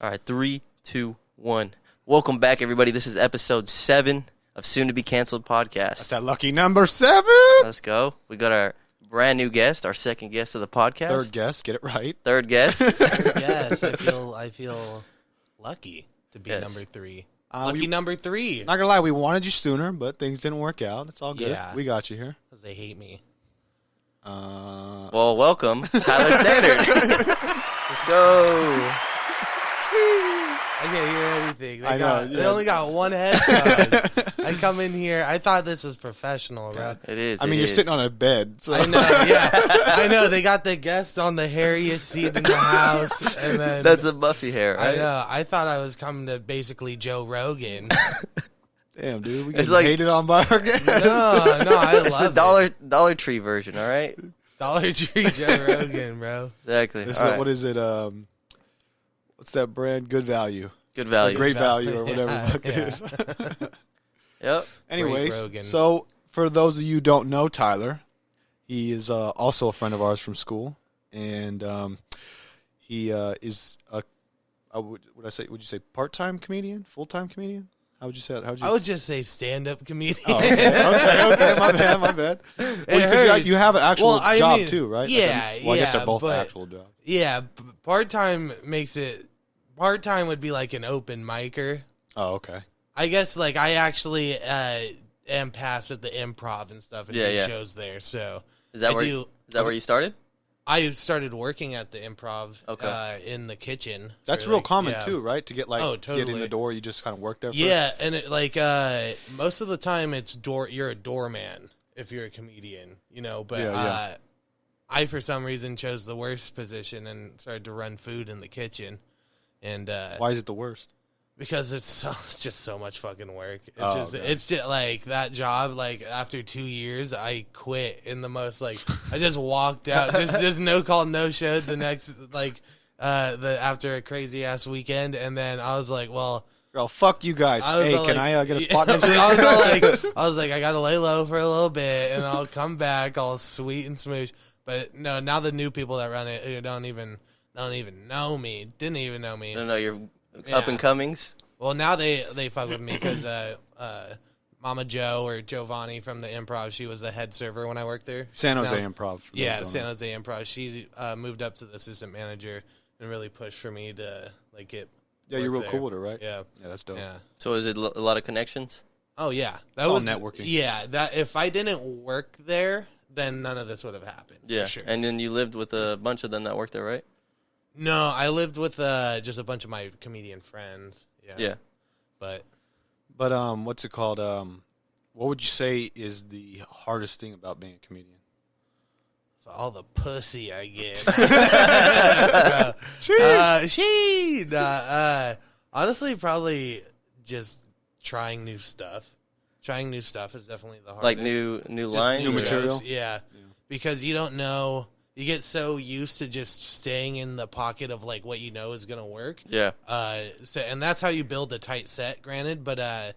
All right, 3, 2, 1. Welcome back, everybody. This is episode 7 of Soon to Be Canceled podcast. That's that lucky number 7. Let's go. We got our brand new guest, our second guest of the podcast. Third guest, get it right. Third guest. Yes, I feel lucky to be number 3. Lucky number 3. Not gonna lie, we wanted you sooner, but things didn't work out. It's all good. Yeah. We got you here. Because they hate me. Well, welcome, Tyler Standard. Let's go. I can't hear everything. I know, They only got one headphone. I come in here. I thought this was professional, bro. It is. I mean, you're sitting on a bed. So. I know, yeah. I know. They got the guest on the hairiest seat in the house. And then That's a Buffy hair, right? I know. I thought I was coming to basically Joe Rogan. Damn, dude. We It's get like- hated on by our guests. No, I It's love the it. Dollar Tree version, all right? Dollar Tree Joe Rogan, bro. Exactly. This All is, right. what is it? What's that brand? Good Value. Good value. Great Value or whatever Yeah, the fuck it yeah. is. Yep. Anyways, Rogan. so for those of you who don't know Tyler, he is also a friend of ours from school, and he is a would you say part-time comedian, full-time comedian? How would you say it? I would just say stand-up comedian. Oh, okay, my bad. Well, because you have an actual job too, right? Yeah, Well, I guess yeah, they're both but- actual jobs. Yeah, part-time makes it... Part-time would be like an open micer. Oh, okay. I guess, like, I actually am passed at the improv and stuff and do shows there, so... Is that I where you started? I started working at the improv in the kitchen. That's for, real like, common yeah. too, right? To get Oh, to get in totally. the door, you just kind of work there first? Yeah, and it, like most of the time it's you're a doorman if you're a comedian, you know, but Yeah. I for some reason chose the worst position and started to run food in the kitchen. And Why is it the worst? because it's just so much fucking work. Oh, It's just like that job, like after 2 years I quit in the most like I just walked out. just no call, no show the next after a crazy ass weekend, and then I was like, well, Oh, fuck you guys. Hey, can I get a spot next to you? I was like, I gotta lay low for a little bit, and I'll come back all sweet and smooth. But no, now the new people that run it don't even know me. Didn't even know me. I don't know, you're up and comings. Well, now they fuck with me because Mama Joe or Giovanni from the Improv, she was the head server when I worked there. San Jose Now- Improv. for Yeah, those San who Jose Improv. She moved up to the assistant manager and really pushed for me to like get. don't know. Yeah, you're real work cool there. with her, right? Yeah, Yeah, that's dope. yeah. So is it a lot of connections? Oh yeah, that all was networking. Yeah, that if I didn't work there, then none of this would have happened. Yeah. for sure. And then you lived with a bunch of them that worked there, right? No, I lived with just a bunch of my comedian friends. Yeah. But But what's it called? What would you say is the hardest thing about being a comedian? for all the pussy I get. Honestly, probably just trying new stuff. Trying new stuff is definitely the hardest. Like new Just lines? new or- material? Yeah, because you don't know. You get so used to just staying in the pocket of like what you know is gonna work. Yeah. And that's how you build a tight set. Granted, but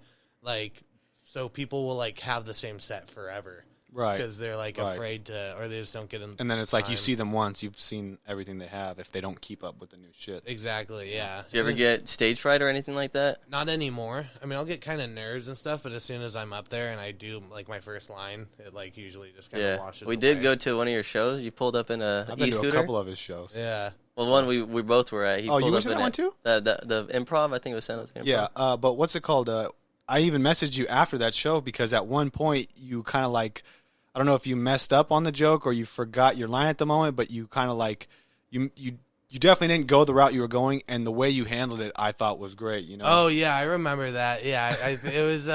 so people will like have the same set forever, Right. Because they're like Right. afraid to, or they just don't get in. And then it's like you time. see them once, you've seen everything they have if they don't keep up with the new shit. Exactly. Yeah. Do you ever get stage fright or anything like that? Not anymore. I mean, I'll get kind of nerves and stuff, but as soon as I'm up there and I do like my first line, it like usually just kind of Yeah. washes. We away. did go to one of your shows. You pulled up in a I've been to a e-scooter. couple of his shows. Yeah. Well, one we both were at. He Oh, you pulled went up to in that one too? The improv, I think it was San Jose Improv. Yeah, but what's it called? I even messaged you after that show because at one point you kind of like, I don't know if you messed up on the joke or you forgot your line at the moment, but you kind of like, you definitely didn't go the route you were going, and the way you handled it, I thought was great. You know? Oh yeah, I remember that. Yeah, it was.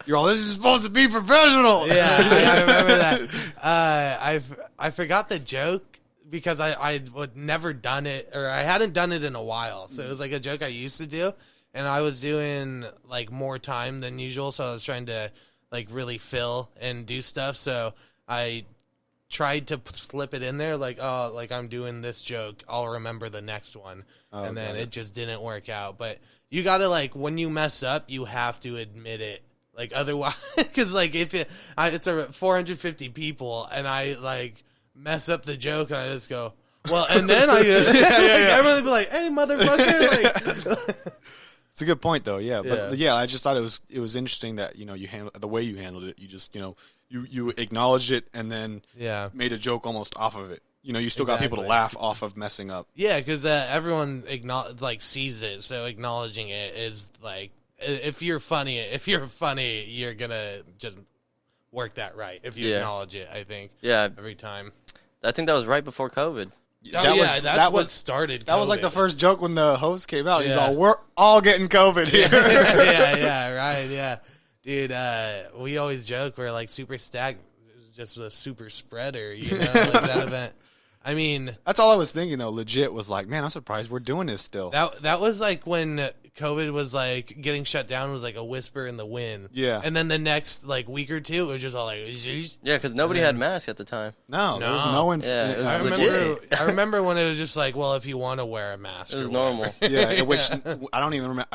You're all, this is supposed to be professional. Yeah, I remember that. I forgot the joke because I would never done it, or I hadn't done it in a while. So it was like a joke I used to do, and I was doing like more time than usual, so I was trying to like really fill and do stuff. So I tried to slip it in there, like, oh, like I'm doing this joke, I'll remember the next one. Oh, and then got it just didn't work out. But you gotta, like, when you mess up, you have to admit it. Like, otherwise, because, like, if it's a 450 people and I, like, mess up the joke and I just go, Well, and then everyone would be like, "Hey, motherfucker!" Like, It's a good point, though. Yeah, but I just thought it was interesting that you handle the way you handled it. You just you acknowledged it and then made a joke almost off of it. You still got people to laugh off of messing up. Yeah, because everyone sees it, so acknowledging it is like, if you're funny, you're gonna just work that right if you acknowledge it. I think. Yeah, every time. I think that was right before COVID. That's what started. That was like the first joke when the host came out. He's all, "We're all getting COVID here." Yeah, dude. We always joke we're like super stacked. It was just a super spreader, like that event. I mean, that's all I was thinking though. Legit was like, man, I'm surprised we're doing this still. That was like when COVID was like getting shut down, was like a whisper in the wind. Yeah, and then the next like week or two, it was just all like, yeah, because nobody had masks at the time. No, there was no one. Yeah, it was legit. I remember when it was just like, well, if you want to wear a mask, it was normal. Yeah, which I don't even remember.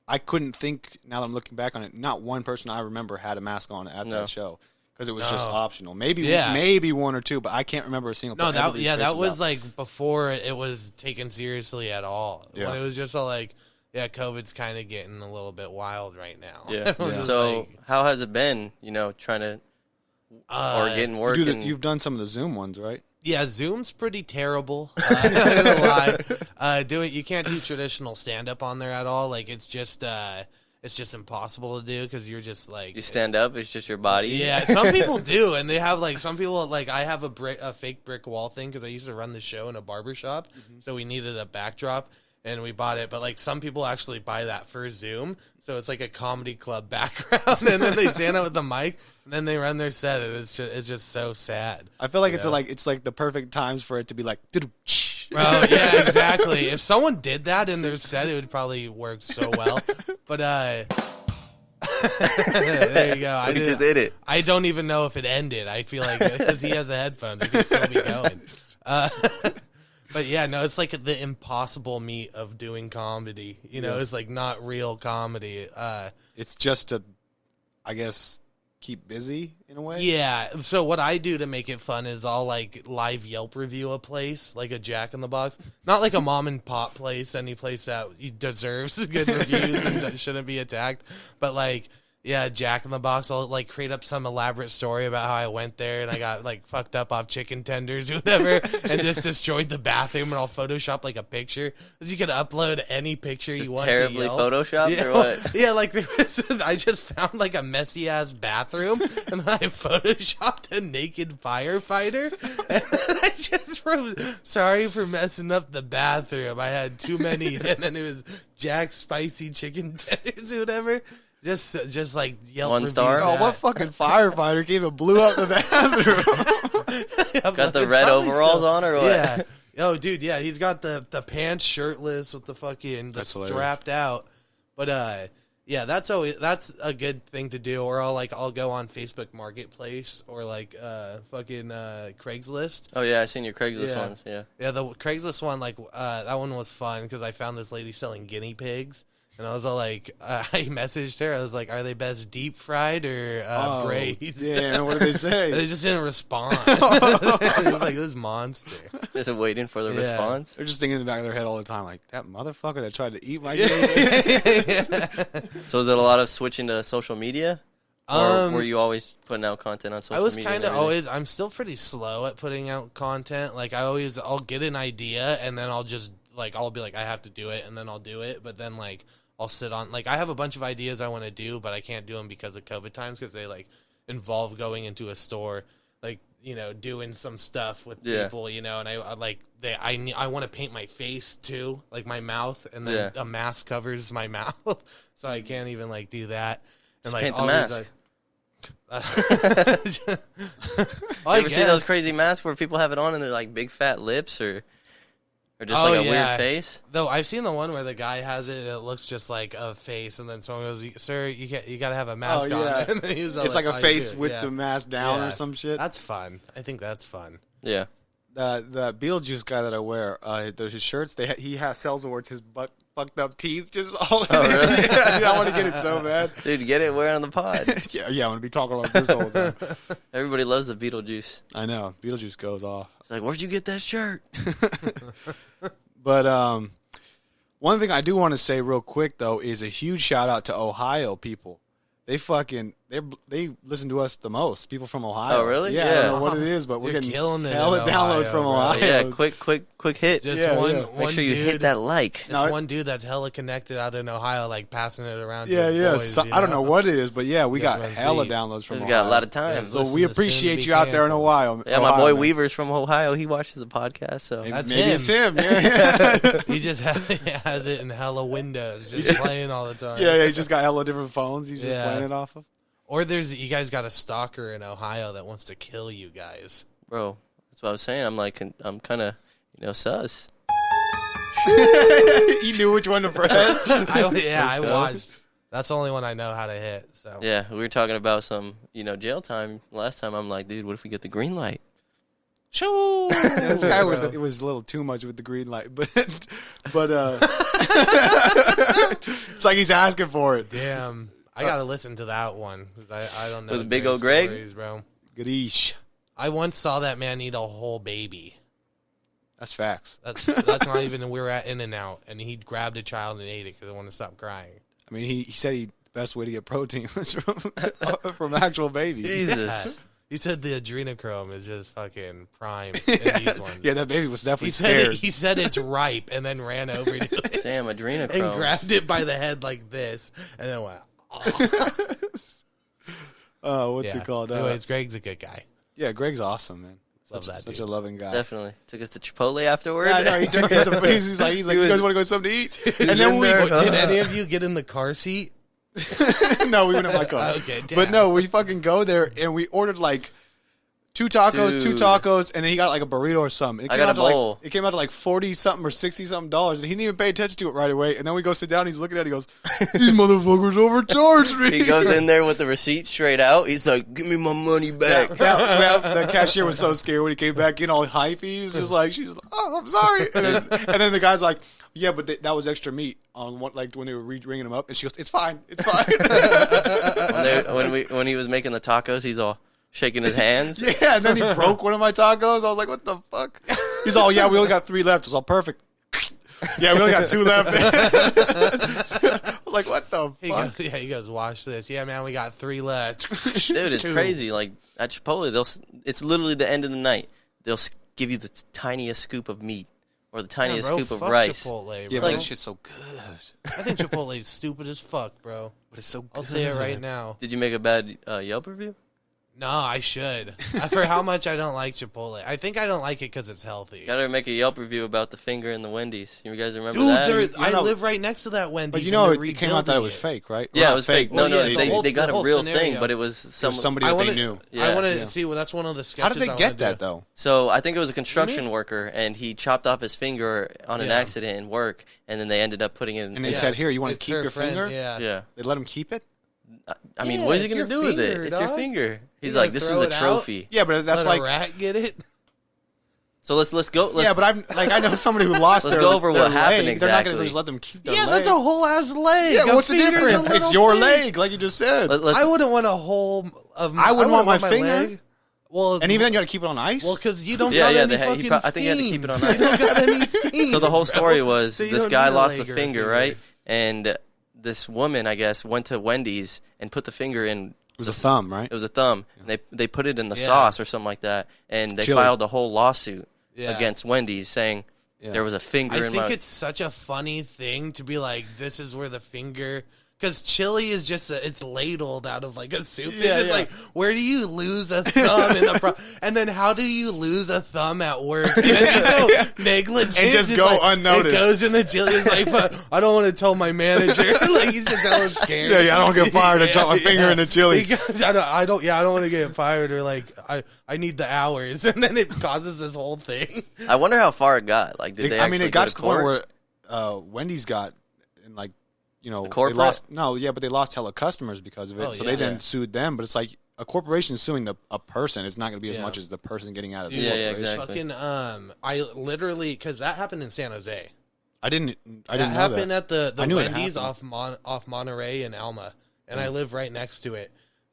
I couldn't think now that I'm looking back on it. Not one person I remember had a mask on at that show. Because it was just optional. Maybe one or two, but I can't remember a single. No, that was like before it was taken seriously at all. Yeah. When it was just all like, COVID's kind of getting a little bit wild right now. Yeah. So how has it been? Trying to or getting work. You've done some of the Zoom ones, right? Yeah, Zoom's pretty terrible. I'm not gonna lie. You can't do traditional stand up on there at all. Like it's just impossible to do because you're just like you stand up. It's just your body. Yeah, some people do, and they have like some people like I have a fake brick wall thing because I used to run the show in a barber shop, so we needed a backdrop. And we bought it, but like some people actually buy that for Zoom, so it's like a comedy club background, and then they stand up with the mic, and then they run their set, and it's just so sad. I feel like it's like the perfect times for it to be like, oh yeah, exactly. If someone did that in their set, it would probably work so well. But there you go. I just did it. I don't even know if it ended. I feel like because he has the headphones, it could still be going. But yeah, no, it's like the impossible meat of doing comedy. It's like not real comedy. It's just to, I guess, keep busy in a way. Yeah. So what I do to make it fun is I'll like live Yelp review a place, like a Jack in the Box, not like a mom and pop place, any place that deserves good reviews and shouldn't be attacked, but like. Yeah, Jack in the Box. I'll like create up some elaborate story about how I went there and I got like fucked up off chicken tenders or whatever and just destroyed the bathroom, and I'll Photoshop like a picture because you can upload any picture you want. Terribly to photoshopped or what? Yeah, like I just found like a messy ass bathroom and then I photoshopped a naked firefighter and then I just wrote, "Sorry for messing up the bathroom. I had too many," and then it was Jack spicy chicken tenders or whatever. Just like Yelp 1 star. Oh, what fucking firefighter came and blew up the bathroom? Got the red overalls on or what? Yeah. Oh, dude, yeah, he's got the pants shirtless with the fucking strapped out. But yeah, that's a good thing to do. Or I'll go on Facebook Marketplace or like fucking Craigslist. Oh yeah, I seen your Craigslist ones. Yeah. Yeah, the Craigslist one that one was fun because I found this lady selling guinea pigs. And I was all like, I messaged her. I was like, "Are they best deep fried or braised?" Yeah, what did they say? They just didn't respond. It was like this monster. Just waiting for the response. They're just thinking in the back of their head all the time, like that motherfucker that tried to eat my game. So is it a lot of switching to social media? Or were you always putting out content on social media? I was kind of always. I'm still pretty slow at putting out content. Like I'll get an idea and then I'll just I'll be like, I have to do it, and then I'll do it. But then I'll sit on, I have a bunch of ideas I want to do, but I can't do them because of COVID times because they, involve going into a store, doing some stuff with people, and I want to paint my face, too, my mouth, and then a mask covers my mouth, so I can't even, do that. And, just paint the mask. You ever see those crazy masks where people have it on and they're, big fat lips, or just a weird face? Though I've seen the one where the guy has it and it looks just like a face, and then someone goes, "Sir, you got to have a mask on." And then it's like a face with the mask down or some shit. That's fun. I think that's fun. Yeah. The Beetlejuice guy that I wear, his shirts, he sells towards his butt fucked up teeth just all in Oh, really? Dude, I want to get it so bad. Dude, get it. We're on the pod. Yeah, I'm going to be talking like this the whole time. Everybody loves the Beetlejuice. I know. Beetlejuice goes off. It's like, where'd you get that shirt? But one thing I do want to say real quick, though, is a huge shout out to Ohio people. They listen to us the most. People from Ohio. Oh, really? Yeah. Yeah. I don't know what it is, but we're You're getting killing it hella in downloads Ohio, from bro. Ohio. Yeah, quick hit. Just Yeah, one, yeah. one Make sure you dude, hit that like. It's No, one dude that's hella connected out in Ohio, like passing it around. Yeah, to his yeah. boys, So, you I don't know what it is, but yeah, we This got one's hella deep. downloads from He's Ohio. got a lot of time. Yeah, So Listen we to Soon to appreciate Be you out there in Canceled. Ohio. Yeah, my Ohio, boy man. Weaver's from Ohio. He watches the podcast, so Maybe, That's maybe him. it's him. Yeah, He just has it in hella windows, just playing all the time. yeah. He just got hella different phones. He's just Yeah. playing it off of. Or you guys got a stalker in Ohio that wants to kill you guys. bro, that's what I was saying. I'm kind of, sus. He knew which one to press. I watched. That's the only one I know how to hit. So Yeah, we were talking about some, jail time last time. I'm like, dude, what if we get the green light? Shoo! This guy it was a little too much with the green light, but it's like he's asking for it. Damn, I gotta listen to that one because I don't know. With Big great Ol' Greg? stories, bro. Gadeesh. I once saw that man eat a whole baby. That's facts. That's not even. We were at In-N-Out, and he grabbed a child and ate it because I wanted to stop crying. I mean, he said the best way to get protein was from actual baby. Jesus. He said the adrenochrome is just fucking prime in these ones. Yeah, that baby was definitely He scared. said it's ripe, and then ran over to it Damn, adrenochrome. and grabbed it by the head like this, and then went. Oh. Oh, what's it called? Anyways, Greg's a good guy. Yeah, Greg's awesome, man. Love that Such dude. a loving guy. Definitely. Took us to Chipotle afterward. Yeah, I know. He took us to he's like, you guys want to go get something to eat? And then in we there. Did any of you get in the car seat? no, we went in my car. Okay, damn. But no, we fucking go there and we ordered like two tacos, and then he got like a burrito or something. I got a bowl. It came out to like $40-something or $60-something, and he didn't even pay attention to it right away. And then we go sit down, and he's looking at it, he goes, "These motherfuckers overcharged me." He goes in there with the receipt straight out. He's like, give me my money back. The cashier was so scared when he came back in all hypey. He was just like, she's like, "Oh, I'm sorry." And then the guy's like, "Yeah, but that was extra meat on what, like when they were ringing him up." And she goes, "It's fine, it's fine." when he was making the tacos, he's all shaking his hands. Yeah, and then he broke one of my tacos. I was like, "What the fuck?" He's all, "Yeah, we only got 3 left." I was all, "Perfect." Yeah, we only got 2 left. I was like, "What the fuck?" He goes, "Watch this." Yeah, man, we got 3 left. Dude, it's 2. crazy. Like at Chipotle, it's literally the end of the night. They'll give you the tiniest scoop of meat or the tiniest scoop of fuck rice. Chipotle, Yeah, bro. but that shit's so good. I think Chipotle is stupid as fuck, bro. But it's so good. I'll say it right now. Did you make a bad Yelp review? No, I should. For how much I don't like Chipotle. I think I don't like it because it's healthy. Gotta make a Yelp review about the finger in the Wendy's. You guys remember Dude, that? I know- live right next to that Wendy's. But you and know, they're it came out that it was rebuilding fake, right? Yeah, Well, it was fake. Well, No, yeah, they got the a whole real scenario. thing, but it was somebody I that wanna, they knew. I want to Yeah. see. Well, that's one of the How sketches. did they I get wanna that do. though? So I think it was a construction worker, and he chopped off his finger on an Yeah. accident in work, and then they ended up putting it in. And they Yeah. said, "Here, you want to It's keep her your friend, finger?" Yeah. yeah. They let him keep it. I mean, Yeah, what is he it's gonna your do with it? finger, It's your dog. finger. He's gonna like, this is throw the it out? trophy. Yeah, but that's Let like, a rat get it. So let's go. yeah, but I know somebody who lost. Let's their, go over their what happened leg. They're not going exactly. to just let them keep their Yeah, leg. that's a whole ass leg. Yeah, A what's the finger's a difference? little It's your thing. leg, like you just said. I wouldn't want a whole of. I wouldn't want my finger. leg. Well, And even then, you got to keep it on ice. well, because you don't Yeah, got yeah, any they had- he fucking pro- I think he had to keep it on schemes. ice. You don't got any schemes, So the whole bro. story was So you this don't guy need lost a leg or finger, right? And this woman, I guess, went to Wendy's and put the finger in. it was a thumb, right? It was a thumb. And they put it in the Yeah. sauce or something like that, and they Chili. filed a whole lawsuit Yeah. against Wendy's saying there was a finger I in think my. it's such a funny thing to be like, this is where the finger. Because chili is just it's ladled out of like a soup. Yeah, It's just yeah. like, where do you lose a thumb in the and then how do you lose a thumb at work? And it's so negligent. And just It's go like, unnoticed. It goes in the chili. It's like, "Fuck, I don't want to tell my manager. Like he's just hella scared. Yeah, I don't get fired. I drop my finger in the chili. Because I don't want to get fired or like I need the hours, and then it causes this whole thing. I wonder how far it got. Like, did they? I mean, actually it got go to the point court? where Wendy's got, and like, you know, The they corporate? lost. No, yeah, but they lost hella customers because of it. Oh, so yeah. they then Yeah. sued them. But it's like a corporation is suing a person. It's not going to be as Yeah. much as the person getting out of the Yeah, yeah, corporation. exactly. Fucking I literally because that happened in San Jose. I didn't know that. Happened at the Wendy's happened. off Monterey and Alma, and I live right next to it.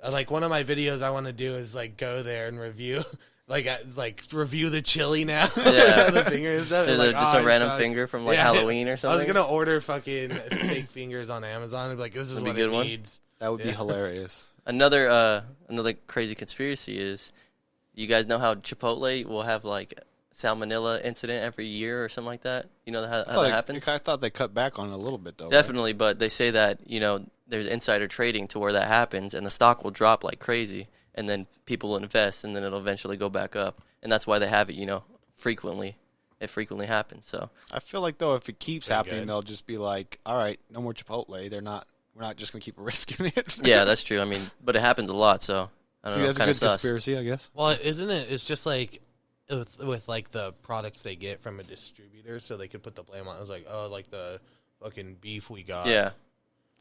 Like one of my videos I want to do is like go there and review. Review the chili now. Yeah. The finger and stuff. Is it just a random finger from Halloween or something? I was gonna order fucking fake fingers on Amazon and be like, this is what it needs. That would be hilarious. Another crazy conspiracy is, you guys know how Chipotle will have like salmonella incident every year or something like that? You know how that happens? I thought they cut back on it a little bit though. Definitely, right? But they say that there's insider trading to where that happens, and the stock will drop like crazy. And then people will invest, and then it'll eventually go back up. And that's why they have it, frequently. It frequently happens. So I feel like, though, if it keeps happening, they'll just be like, all right, no more Chipotle. We're not just going to keep risking it. Yeah, that's true. I mean, but it happens a lot, so I don't know. That's a good conspiracy, I guess. Well, isn't it? It's just like with like the products they get from a distributor, so they could put the blame on. It was like, oh, like the fucking beef we got. Yeah.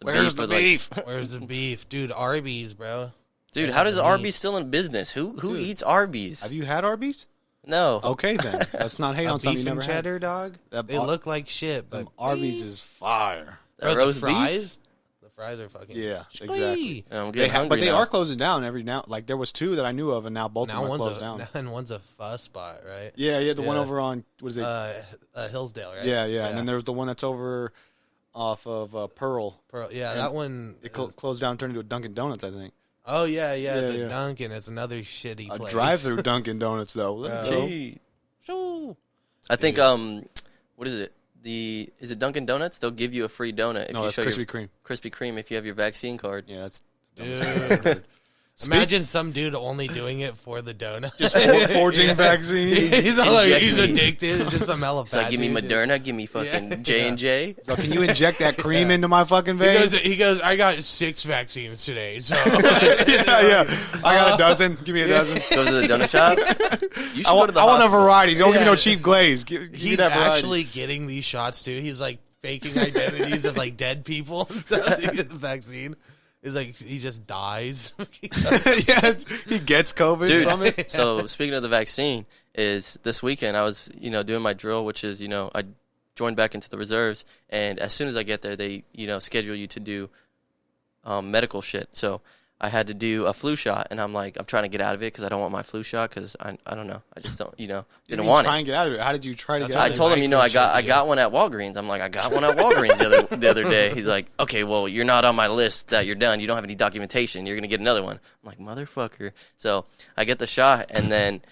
Where's the beef? Where's the beef? Dude, Arby's, bro. Dude, how does Arby's still in business? Who eats Arby's? Have you had Arby's? No. Okay, then. Let's not hate on something you never beef and cheddar, had. dog? They look like shit, but Arby's is fire. That roast fries? beef? The fries are fucking exactly. I'm getting hungry but they now. are closing down every now. Like, there was 2 that I knew of, and now both of them are closed down. And one's a fuss spot, right? Yeah, the one over on, what is it? Hillsdale, right? Yeah. And then there's the one that's over off of Pearl. Yeah, that one. It closed down and turned into a Dunkin' Donuts, I think. Oh, yeah, it's a Dunkin'. It's another shitty place. A drive-through Dunkin' Donuts, though. Gee. I think, what is it? Is it Dunkin' Donuts? They'll give you a free donut if you show Krispy Kreme. Krispy Kreme if you have your vaccine card. Yeah, that's... Dude. Imagine some dude only doing it for the donut. Just forging vaccines. He's addicted. It's just some hella fat. Like, give me Moderna, give me fucking J&J. So can you inject that cream into my fucking veins? He goes, I got 6 vaccines today. So I got a dozen. Give me a dozen. Go to the donut shop. You should go to the I want a hospital. variety. Don't give me no cheap glaze. Give me he's that variety. actually getting these shots too. He's like faking identities of like dead people and stuff to get the vaccine. It's like he just dies. He gets COVID from it. So speaking of the vaccine, is this weekend I was, doing my drill, which is, I joined back into the reserves, and as soon as I get there, they, schedule you to do medical shit. So I had to do a flu shot, and I'm like, I'm trying to get out of it because I don't want my flu shot because I don't know. I just don't, didn't want it. Try and get out of it. How did you try to get out of it? I told him, I got one at Walgreens. I'm like, I got one at Walgreens the other day. He's like, okay, well, you're not on my list that you're done. You don't have any documentation. You're going to get another one. I'm like, motherfucker. So I get the shot, and then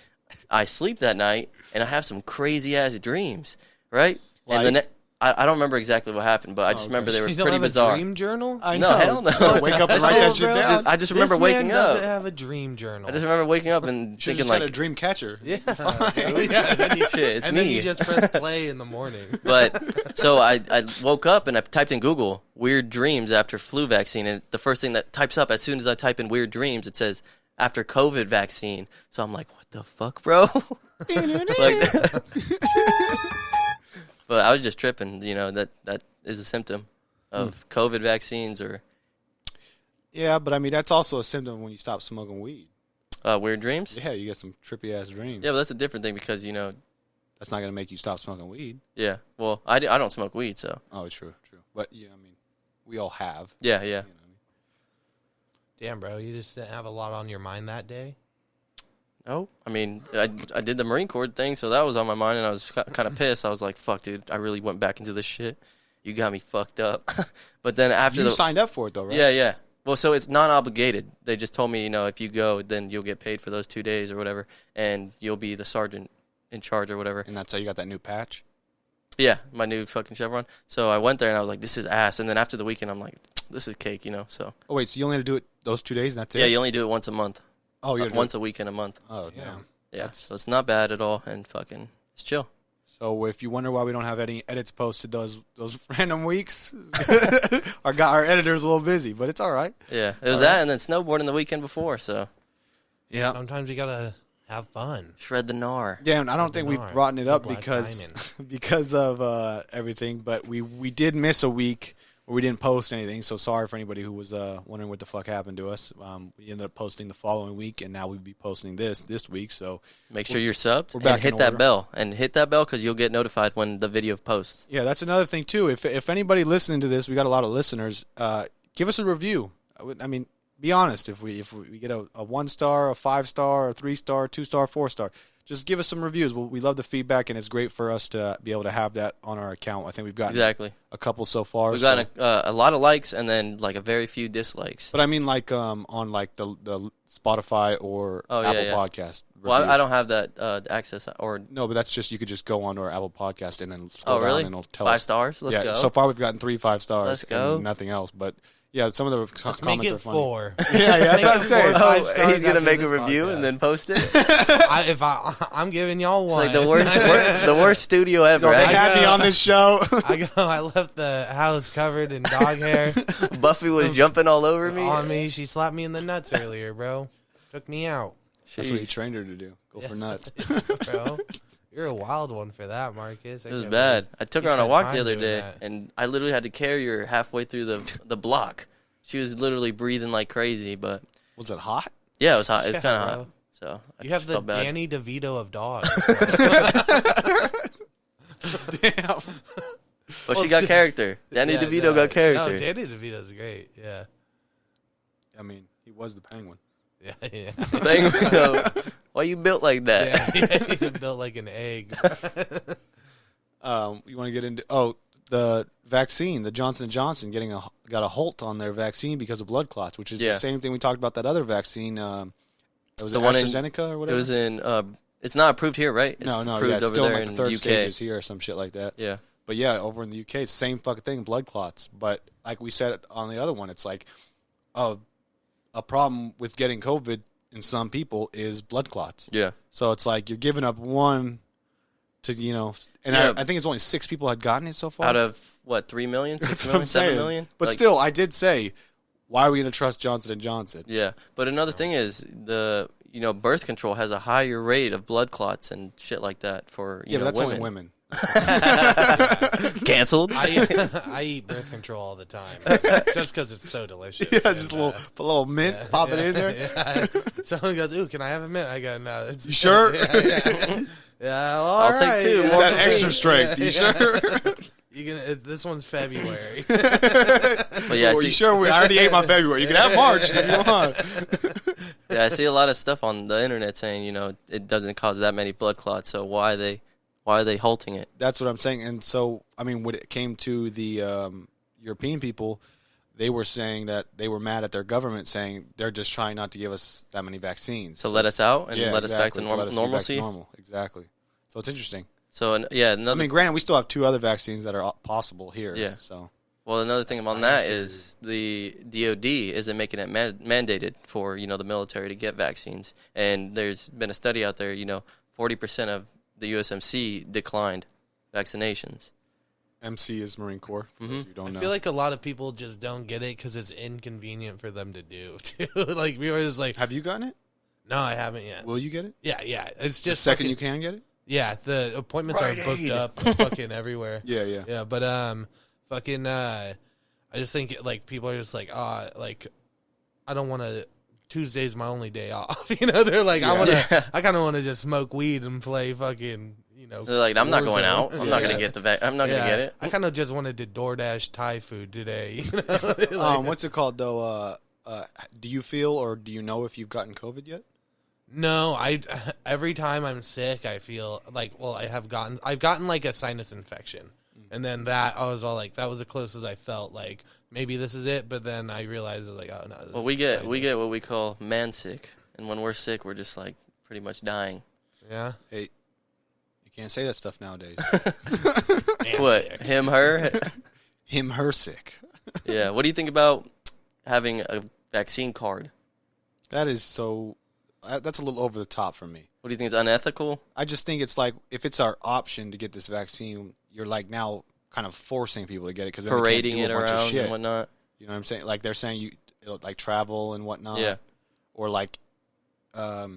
I sleep that night, and I have some crazy-ass dreams, right? Like? And I don't remember exactly what happened, but I just remember they were pretty bizarre. A dream journal? I know. No, hell no. Wake up and write that shit down. I just remember waking up. Doesn't have a dream journal. I just remember waking up and thinking like, a dream catcher. Yeah, shit, it's and me. then you just press play in the morning. But so I woke up and I typed in Google weird dreams after flu vaccine, and the first thing that types up as soon as I type in weird dreams, it says after COVID vaccine. So I'm like, what the fuck, bro? But I was just tripping, that is a symptom of COVID vaccines or... Yeah, but I mean, that's also a symptom when you stop smoking weed. Weird dreams? Yeah, you get some trippy-ass dreams. Yeah, but that's a different thing because, That's not going to make you stop smoking weed. Yeah, well, I don't smoke weed, so... Oh, true. But, yeah, I mean, we all have. Yeah. You know. Damn, bro, you just didn't have a lot on your mind that day? No, I mean, I did the Marine Corps thing, so that was on my mind, and I was kind of pissed. I was like, fuck, dude, I really went back into this shit. You got me fucked up. But then after you signed up for it, though, right? Yeah. Well, so it's non-obligated. They just told me, if you go, then you'll get paid for those 2 days or whatever, and you'll be the sergeant in charge or whatever. And that's how you got that new patch? Yeah, my new fucking chevron. So I went there, and I was like, this is ass. And then after the weekend, I'm like, this is cake, so. Oh, wait, so you only had to do it those 2 days, and that's it? Yeah, you only do it once a month. Oh, you're once a week in a month. Oh, damn. Yeah, so it's not bad at all, and fucking, it's chill. So if you wonder why we don't have any edits posted those random weeks, our editor's a little busy, but it's all right. Yeah, it was that, and then snowboarding the weekend before, so. Yeah. Sometimes you gotta have fun. Shred the gnar. Yeah, and I don't think we've brought it up because of everything, but we did miss a week where we didn't post anything. So sorry for anybody who was wondering what the fuck happened to us. We ended up posting the following week, and now we'll be posting this week. So make sure you're subbed and hit that bell. And hit that bell because you'll get notified when the video posts. Yeah, that's another thing too. If anybody listening to this, we got a lot of listeners. Give us a review. I mean, be honest. If we get a 1-star, a 5-star, a 3-star, 2-star, 4-star, just give us some reviews. We love the feedback, and it's great for us to be able to have that on our account. I think we've gotten a couple so far. We've gotten a lot of likes and then like a very few dislikes. But I mean, like on like the Spotify or Apple Podcast. Well, I don't have that access. Or no, but that's just you could just go on to our Apple Podcast and then scroll down and it'll tell us 5 stars. Let's go. So far, we've gotten 3 5-stars. Let's go. And nothing else, but. Yeah, some of the comments make it are funny. 4. Yeah, that's what I'm saying. He's gonna make a review and then post it. I'm giving y'all one. It's like the worst studio ever. They had me on this show. I left the house covered in dog hair. Buffy was jumping all over me. On me, she slapped me in the nuts earlier, bro. Took me out. That's what you trained her to do. Go for nuts, bro. You're a wild one for that, Marcus. It was bad. I took her on a walk the other day, and I literally had to carry her halfway through the block. She was literally breathing like crazy, but... Was it hot? Yeah, it was hot. It was kind of hot. So you have the Danny DeVito of dogs. Damn. But she got character. Danny DeVito got character. No, Danny DeVito's great. Yeah. I mean, he was the Penguin. Yeah. Penguin. Why you built like that? Yeah, he built like an egg. You want to get into the vaccine, the Johnson & Johnson got a halt on their vaccine because of blood clots, which is the same thing we talked about that other vaccine. It was AstraZeneca or whatever. It was in. It's not approved here, right? It's approved it's over still there in like the third stages here or some shit like that. Yeah. But yeah, over in the UK, it's the same fucking thing, blood clots. But like we said on the other one, it's like a problem with getting COVID in some people is blood clots. Yeah. So it's like you're giving up one to, and I think it's only 6 people had gotten it so far. Out of, what, 3 million, 6 million, 7 million? But still, I did say, why are we going to trust Johnson & Johnson? Yeah. But another thing is birth control has a higher rate of blood clots and shit like that for, but that's women. only women. Canceled. I eat birth control all the time, just because it's so delicious. Yeah, just put a little mint, pop it in there. Yeah. Someone goes, "Ooh, can I have a mint?" I go, "No." You sure? Yeah. Well, I'll take 2. Is that extra strength? You sure? This one's February. But yeah, you sure? I already ate my February. You can have March if you want. Yeah, I see a lot of stuff on the internet saying it doesn't cause that many blood clots. So why are they halting it? That's what I'm saying. And so, I mean, when it came to the European people, they were saying that they were mad at their government, saying they're just trying not to give us that many vaccines. So let us out and let us back to let us normalcy? Back to normal. Exactly. So it's interesting. So, I mean, granted, we still have 2 other vaccines that are possible here. Yeah. So. Well, another thing on that is the DOD isn't making it mandated for, the military to get vaccines. And there's been a study out there, 40% of the USMC declined vaccinations. MC is Marine Corps. Mm-hmm. You don't know. I feel like a lot of people just don't get it because it's inconvenient for them to do, too. Like, we were just like... Have you gotten it? No, I haven't yet. Will you get it? Yeah. It's just... The second you can get it? Yeah, the appointments are booked up fucking everywhere. Yeah. Yeah, but fucking I just think like people are just like, like I don't want to. Tuesday's my only day off. They're like, I kind of want to just smoke weed and play fucking. They're like, I'm not going out. I'm not gonna get I'm not gonna get it. I kind of just wanted to DoorDash Thai food today. What's it called though? Do you feel or do you know if you've gotten COVID yet? No, every time I'm sick, I feel like, I've gotten like a sinus infection. And then that, I was all like, that was the closest I felt, like, maybe this is it, but then I realized, I was like, oh, no. Well, we get what we call man sick. And when we're sick, we're just, like, pretty much dying. Yeah? Hey, you can't say that stuff nowadays. What? Sick. Him, her? Him, her sick. Yeah. What do you think about having a vaccine card? That is so... That's a little over the top for me. What do you think is unethical? I just think it's like, if it's our option to get this vaccine, you're like now kind of forcing people to get it because they're parading it a bunch of around shit. and whatnot. You know what I'm saying? Like they're saying it'll like travel and whatnot. Yeah. Or like, there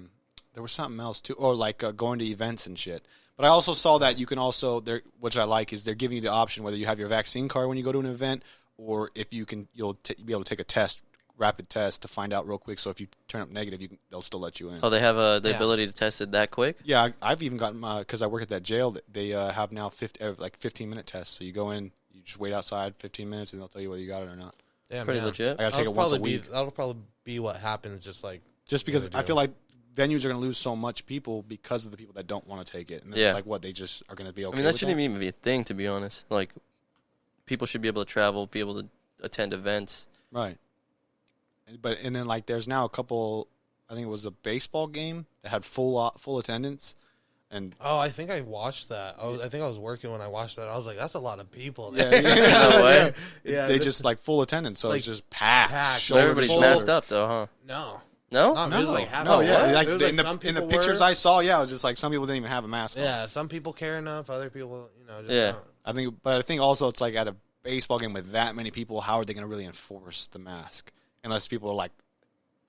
was something else too. Or like going to events and shit. But I also saw that you can also, which I like, is they're giving you the option whether you have your vaccine card when you go to an event or if you can, you'll be able to take a test, rapid test, to find out real quick. So if you turn up negative, they'll still let you in. Oh, they have the ability to test it that quick? Yeah, I've even gotten because I work at that jail. They have now 15-minute tests. So you go in, you just wait outside 15 minutes, and they'll tell you whether you got it or not. Damn, Pretty legit. I got to take it once a week. That'll probably be what happens. Just because I feel like venues are going to lose so much people because of the people that don't want to take it. And then it's like, what, they just are going to be okay. I mean, that shouldn't even be a thing, to be honest. Like, people should be able to travel, be able to attend events. Right. And then like there's now a couple, I think it was a baseball game that had full attendance. And I think I watched that. I think I was working when I watched that. I was like, that's a lot of people. Yeah, No way. Yeah, they just like full attendance, so like, it's just packed. So everybody's masked up, though, huh? No. No? No, it was like half no, of yeah. it. Like It was in like the pictures I saw, it was just like some people didn't even have a mask on. Yeah, some people care enough. Other people, just Yeah. don't. I think also it's like at a baseball game with that many people, how are they going to really enforce the mask? Unless people are like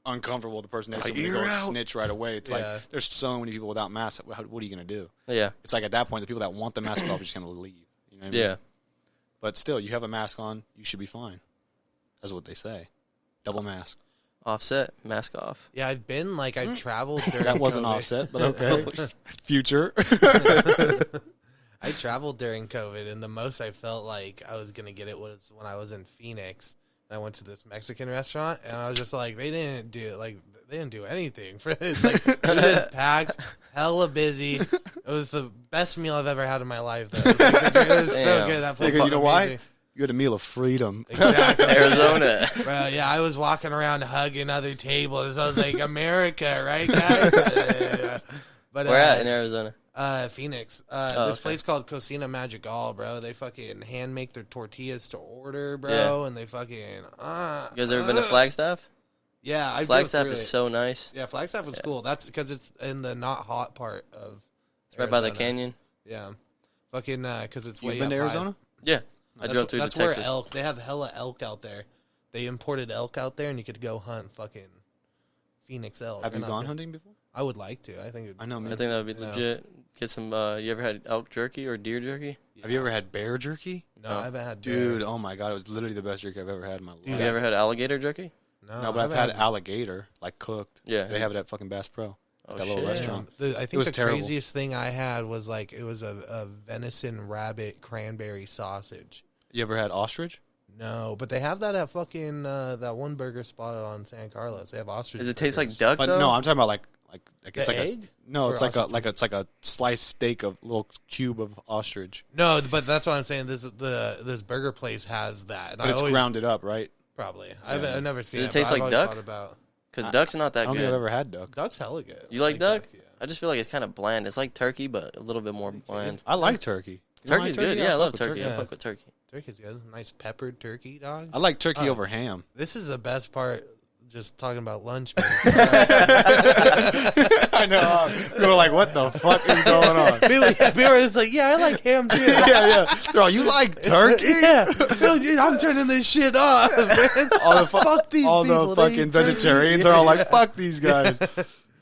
uncomfortable with the person next to them, they go snitch right away. It's like there's so many people without masks. What are you going to do? Yeah. It's like at that point, the people that want the mask are probably just going to leave. You know what I mean? Yeah. But still, you have a mask on, you should be fine. That's what they say. Double mask. Offset, mask off. Yeah, I've traveled during That wasn't COVID. offset, but okay. Future. I traveled during COVID, and the most I felt like I was going to get it was when I was in Phoenix. I went to this Mexican restaurant, and I was just like, they didn't do anything for this. Like, it was just packed, hella busy. It was the best meal I've ever had in my life, though. It was so good. That place You was know amazing. why? You had a meal of freedom. Exactly. Arizona. Bro, yeah, I was walking around hugging other tables. I was like, America, right, guys? Yeah. But, Where at in Arizona? Phoenix. This Place called Cocina Magical, bro. They fucking hand make their tortillas to order, bro, and they fucking. You guys ever been to Flagstaff? Yeah, I Flagstaff is so nice. Yeah, Flagstaff was cool. That's because it's in the not hot part of. It's right by the canyon. Yeah, fucking because it's You've way been to up Arizona? Yeah, I drove through to That's where Texas. elk. They have hella elk out there. They imported elk out there, and you could go hunt fucking Phoenix elk. Have you gone hunting before? I would like to. I think. I know, man. I think that would be legit. Get some. You ever had elk jerky or deer jerky? Have you ever had bear jerky? No, I haven't had. Dude, oh my god, it was literally the best jerky I've ever had in my life. Have you ever had alligator jerky? No, but I've had alligator, like cooked. Yeah. They have it at fucking Bass Pro. Oh, That shit. little restaurant. I think was the terrible. craziest thing I had was like it was a venison rabbit cranberry sausage. You ever had ostrich? No, but they have that at fucking that one burger spot on San Carlos. They have ostrich. Does it taste like burgers. duck But though? no, I'm talking about like it's The like egg? no, Or it's like ostrich? it's like a sliced steak of little cube of ostrich. No, but that's what I'm saying. This burger place has that. And But it's grounded up, right? Probably. I've never seen Does it. it taste but I've like always duck? thought about Because duck's not I that don't think I've good. ever had duck. duck's hella good. You like duck? Yeah. I just feel like it's kind of bland. It's like turkey, but a little bit more bland. I like turkey. You don't Turkey's like good. turkey? Yeah, I fuck love with turkey. I Yeah. fuck with turkey. Turkey's good. Nice peppered turkey, dog. I like turkey over ham. This is the best part. Just talking about lunch meats. I know. You're like, what the fuck is going on? People are just like, yeah, I like ham too. yeah. They're all, you like turkey? Yeah, no, dude, I'm turning this shit off, man. All the Fuck these all people. the They fucking eat turkey. vegetarians are all like, fuck these guys.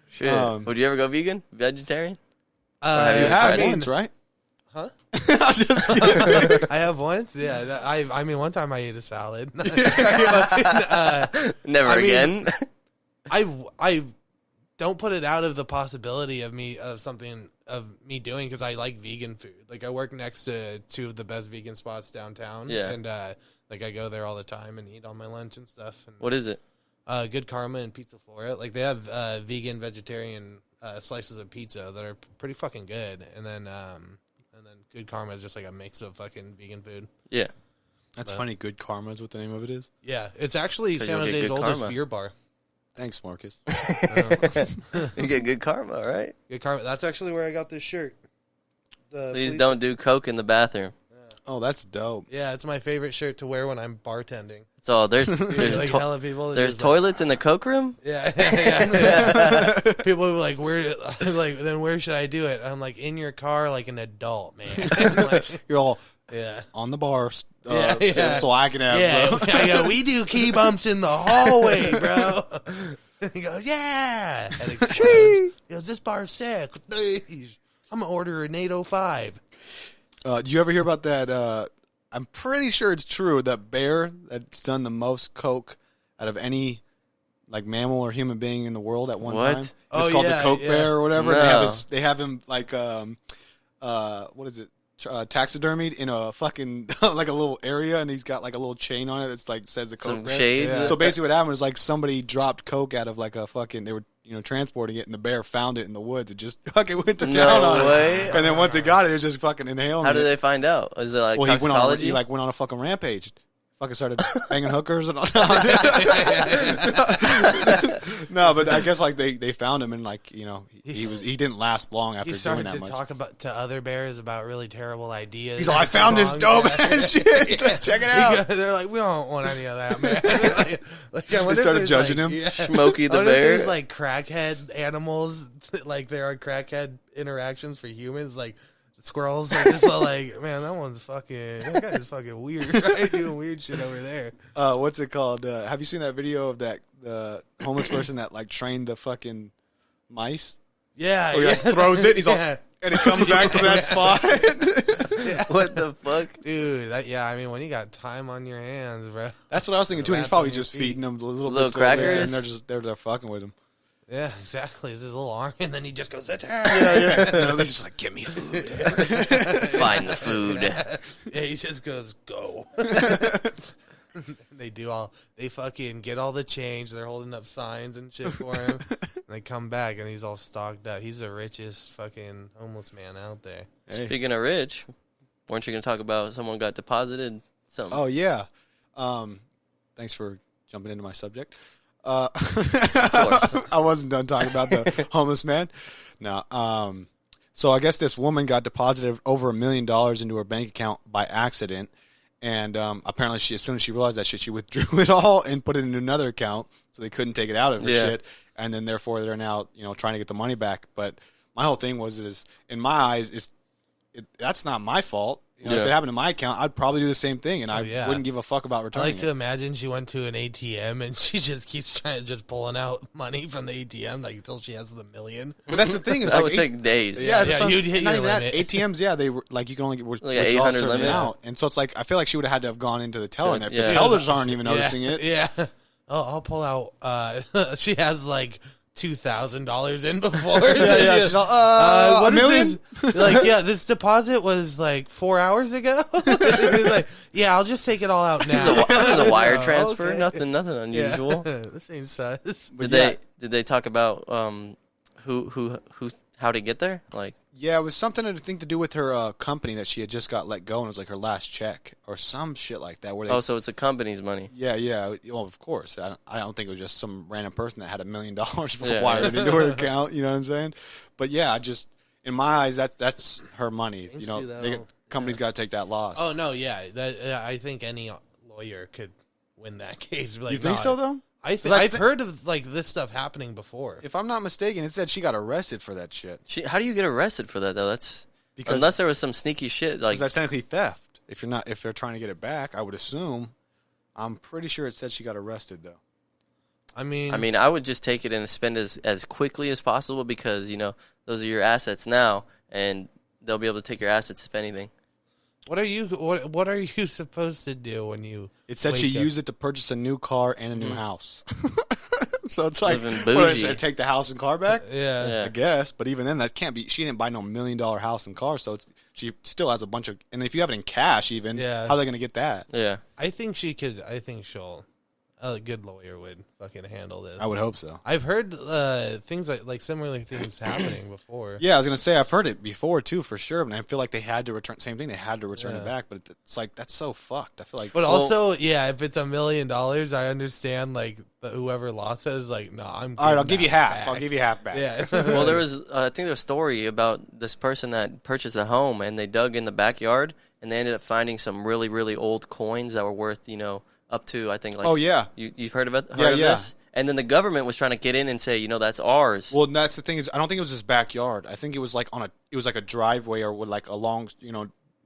Shit. Would you ever go vegan? Vegetarian? have you You ever have tried it? once, right? Huh? I'm just kidding. I have once. Yeah, I mean, one time I ate a salad. Never I mean- again. I don't put it out of the possibility of me doing because I like vegan food. Like I work next to two of the best vegan spots downtown. Yeah. And like I go there all the time and eat all my lunch and stuff. And What is it? Good Karma and Pizza Flora. Like they have vegan, vegetarian slices of pizza that are pretty fucking good. And then Good Karma is just like a mix of fucking vegan food. Yeah. That's funny. Good Karma is what the name of it is. Yeah, it's actually 'Cause San you'll get Jose's good oldest karma. beer bar. Thanks, Marcus. You get good karma, right? Good Karma. That's actually where I got this shirt. Please don't do coke in the bathroom. Oh, that's dope. Yeah, it's my favorite shirt to wear when I'm bartending. So there's Like hella people. that there's just, like, toilets in the coke room. Yeah, yeah. People are like, "Where?" I'm like, then where should I do it? I'm like, in your car, like an adult, man. Like, You're all yeah, on the bar, Yeah. so I can have yeah. some. I go, we do key bumps in the hallway, bro. He goes, yeah. And it explodes. He goes, this bar's sick. I'm gonna order an 805. Do you ever hear about that? I'm pretty sure it's true. That bear that's done the most coke out of any like mammal or human being in the world at one time. It's called the Coke Bear or whatever. No. They have him like what is it? Taxidermied in a fucking like a little area, and he's got like a little chain on it that's like says the Coke Some Bear. shades. Yeah. So basically, what happened was like somebody dropped coke out of like a fucking. They were transporting it, and the bear found it in the woods. It just fucking went to town on way. it. And then once it got it, it was just fucking inhaling. How did they find out? Is it like toxicology? He went on a fucking rampage. Fucking started banging hookers and all. No, but I guess like they found him, and like he didn't last long after He doing started that to much. talk to other bears about really terrible ideas. He's like, I found this dope ass shit. Check it out. They're like, we don't want any of that, man. I wonder They if started there's, judging like, him. Yeah. Smokey the I wonder if bear. there's like crackhead animals, like there are crackhead interactions for humans, like. Squirrels are just all like, man, that guy's fucking weird, right? Doing weird shit over there. What's it called? Have you seen that video of the homeless person that like trained the fucking mice? Yeah, He like, throws it, he's all, and it comes back to that spot. What the fuck? Dude, I mean, when you got time on your hands, bro. That's what I was thinking too. And he's Rats probably on your just feet. feeding them little Little bits of this, crackers? and they're fucking with him. Yeah, exactly. It's his little arm, and then he just goes, attack! They're just like, give me food. Find the food. Yeah, he just goes, go. They fucking get all the change. They're holding up signs and shit for him. And they come back, and he's all stocked up. He's the richest fucking homeless man out there. Hey. Speaking of rich, weren't you going to talk about someone got deposited something? Oh yeah. Thanks for jumping into my subject. I wasn't done talking about the homeless man. No. So I guess this woman got deposited over $1 million into her bank account by accident, and apparently as soon as she realized that shit, she withdrew it all and put it into another account, so they couldn't take it out of her shit, and then therefore they're now trying to get the money back. But my whole thing is in my eyes that's not my fault. If it happened to my account, I'd probably do the same thing, and I wouldn't give a fuck about I returning like to imagine she went to an ATM and she just keeps pulling out money from the ATM until she has the $1 million. But that's the thing is that like would take days. Yeah, you'd hit not your even that. limit. ATMs, they were like you can only get Like withdraw 800 a certain limit? amount, and so it's like I feel like she would have had to have gone into the teller, and the Yeah. tellers aren't even noticing it. Yeah. Oh, I'll pull out. She has like $2,000 in before. Yeah. She's all, What $1 is million? this? Like, yeah, this deposit was like 4 hours ago. Like, yeah, I'll just take it all out now. It was a wire Oh, transfer. okay. Nothing unusual. Yeah. This ain't sus. Did they talk about who how to get there? Like, Yeah, it was something I think to do with her company that she had just got let go, and it was like her last check or some shit like that. Where they, so it's a company's money. Yeah. Well, of course. I don't think it was just some random person that had $1 million Yeah. wired into her account. You know what I'm saying? But yeah, in my eyes, that's her money. Thanks to that all- Company's got to take that loss. Oh, no, yeah. I think any lawyer could win that case. Like, you think no, so though? I've heard of like this stuff happening before. If I'm not mistaken, it said she got arrested for that shit. How do you get arrested for that though? That's Because unless there was some sneaky shit like that's technically theft. If they're trying to get it back, I would assume. I'm pretty sure it said she got arrested though. I mean, I would just take it and spend as quickly as possible because those are your assets now, and they'll be able to take your assets if anything. what are you supposed to do when you? It said she wake up? used it to purchase a new car and a new house. So it's like, Living what, bougie. should I take the house and car back? Yeah. I guess, but even then, that can't be. She didn't buy no $1 million house and car, so she still has a bunch of. And if you have it in cash, even, Yeah. how are they going to get that? Yeah. I think she could. I think a good lawyer would fucking handle this. I would hope so. I've heard things like similar things happening before. Yeah, I was going to say I've heard it before too, for sure. But I feel like they had to return. Same thing, they had to return it back. But it's like that's so fucked. I feel like. But also, yeah, if it's $1 million, I understand. Like whoever lost it is like, no, I'm. All right, I'll getting give you that half. back. I'll give you half back. Yeah. Well, there was I think there was a story about this person that purchased a home and they dug in the backyard and they ended up finding some really really old coins that were worth up to I think like Oh, yeah. you've heard of it Yeah. this, and then the government was trying to get in and say that's ours. Well, that's the thing is, I don't think it was his backyard. I think it was like it was like a driveway or like a long,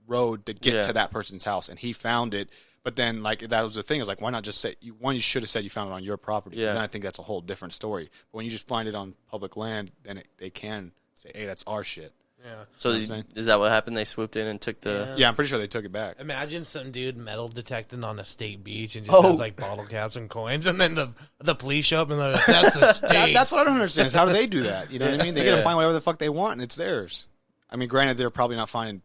road to get to that person's house, and he found it. But then, like that was the thing is like, why not just say you should have said you found it on your property? 'Cause then I think that's a whole different story. But when you just find it on public land, then they can say, hey, that's our shit. Yeah. So is that what happened? They swooped in and took the... Yeah, I'm pretty sure they took it back. Imagine some dude metal detected on a state beach and just has like bottle caps and coins, and then the police show up and they're like, that's the state. That's what I don't understand is how do they do that? You know what I mean? They get to find whatever the fuck they want and it's theirs. I mean, granted, they're probably not finding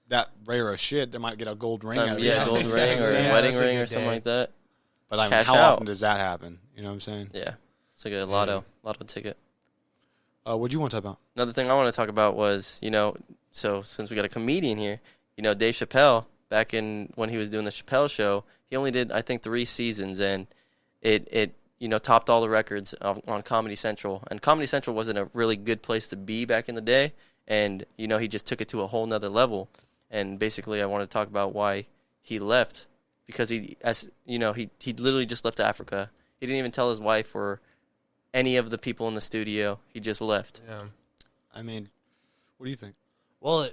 that rare of shit. They might get a gold ring out of it. Yeah, gold ring or a wedding ring or something like that. But I mean, how often does that happen? You know what I'm saying? Yeah. It's like a lotto ticket. What do you want to talk about? Another thing I want to talk about was, so since we got a comedian here, Dave Chappelle, back in when he was doing the Chappelle show, he only did, I think, 3 seasons, and it topped all the records on Comedy Central. And Comedy Central wasn't a really good place to be back in the day, and, he just took it to a whole nother level. And basically I want to talk about why he left, because he literally just left Africa. He didn't even tell his wife or any of the people in the studio. He just left. Yeah. I mean, what do you think? Well,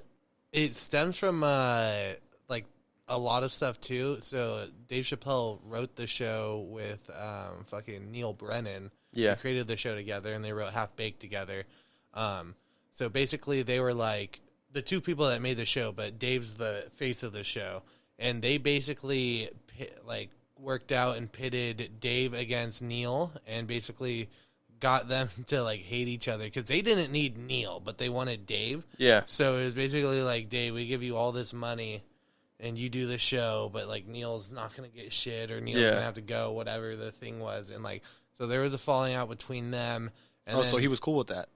it stems from like a lot of stuff too. So Dave Chappelle wrote the show with fucking Neil Brennan. Yeah. They created the show together and they wrote Half Baked together. So basically they were like the two people that made the show, but Dave's the face of the show. And they basically worked out and pitted Dave against Neil and basically got them to like hate each other because they didn't need Neil, but they wanted Dave. Yeah. So it was basically like, Dave, we give you all this money and you do the show, but like Neil's not going to get shit or Neil's going to have to go, whatever the thing was. And like, so there was a falling out between them. And so he was cool with that.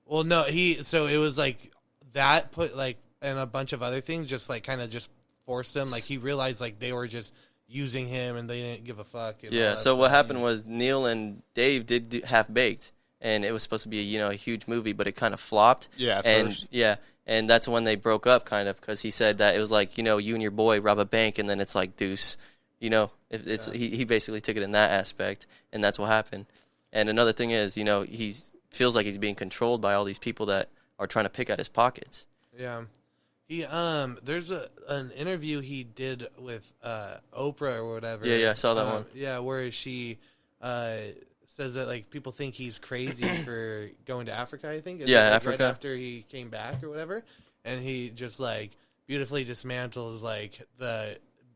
Well, no, so it was like that put like, and a bunch of other things just like kind of just forced him. Like he realized like they were just using him and they didn't give a fuck. Yeah, so what happened was Neil and Dave did do Half Baked, and it was supposed to be a huge movie, but it kind of flopped. Yeah, at first. Yeah, and that's when they broke up, kind of, because he said that it was like, you and your boy rob a bank, and then it's like deuce. He basically took it in that aspect, and that's what happened. And another thing is, he feels like he's being controlled by all these people that are trying to pick at his pockets. Yeah. He there's an interview he did with Oprah or whatever. Yeah, I saw that one. Yeah, where she says that like people think he's crazy for going to Africa, I think. Africa. Right after he came back or whatever. And he just like beautifully dismantles like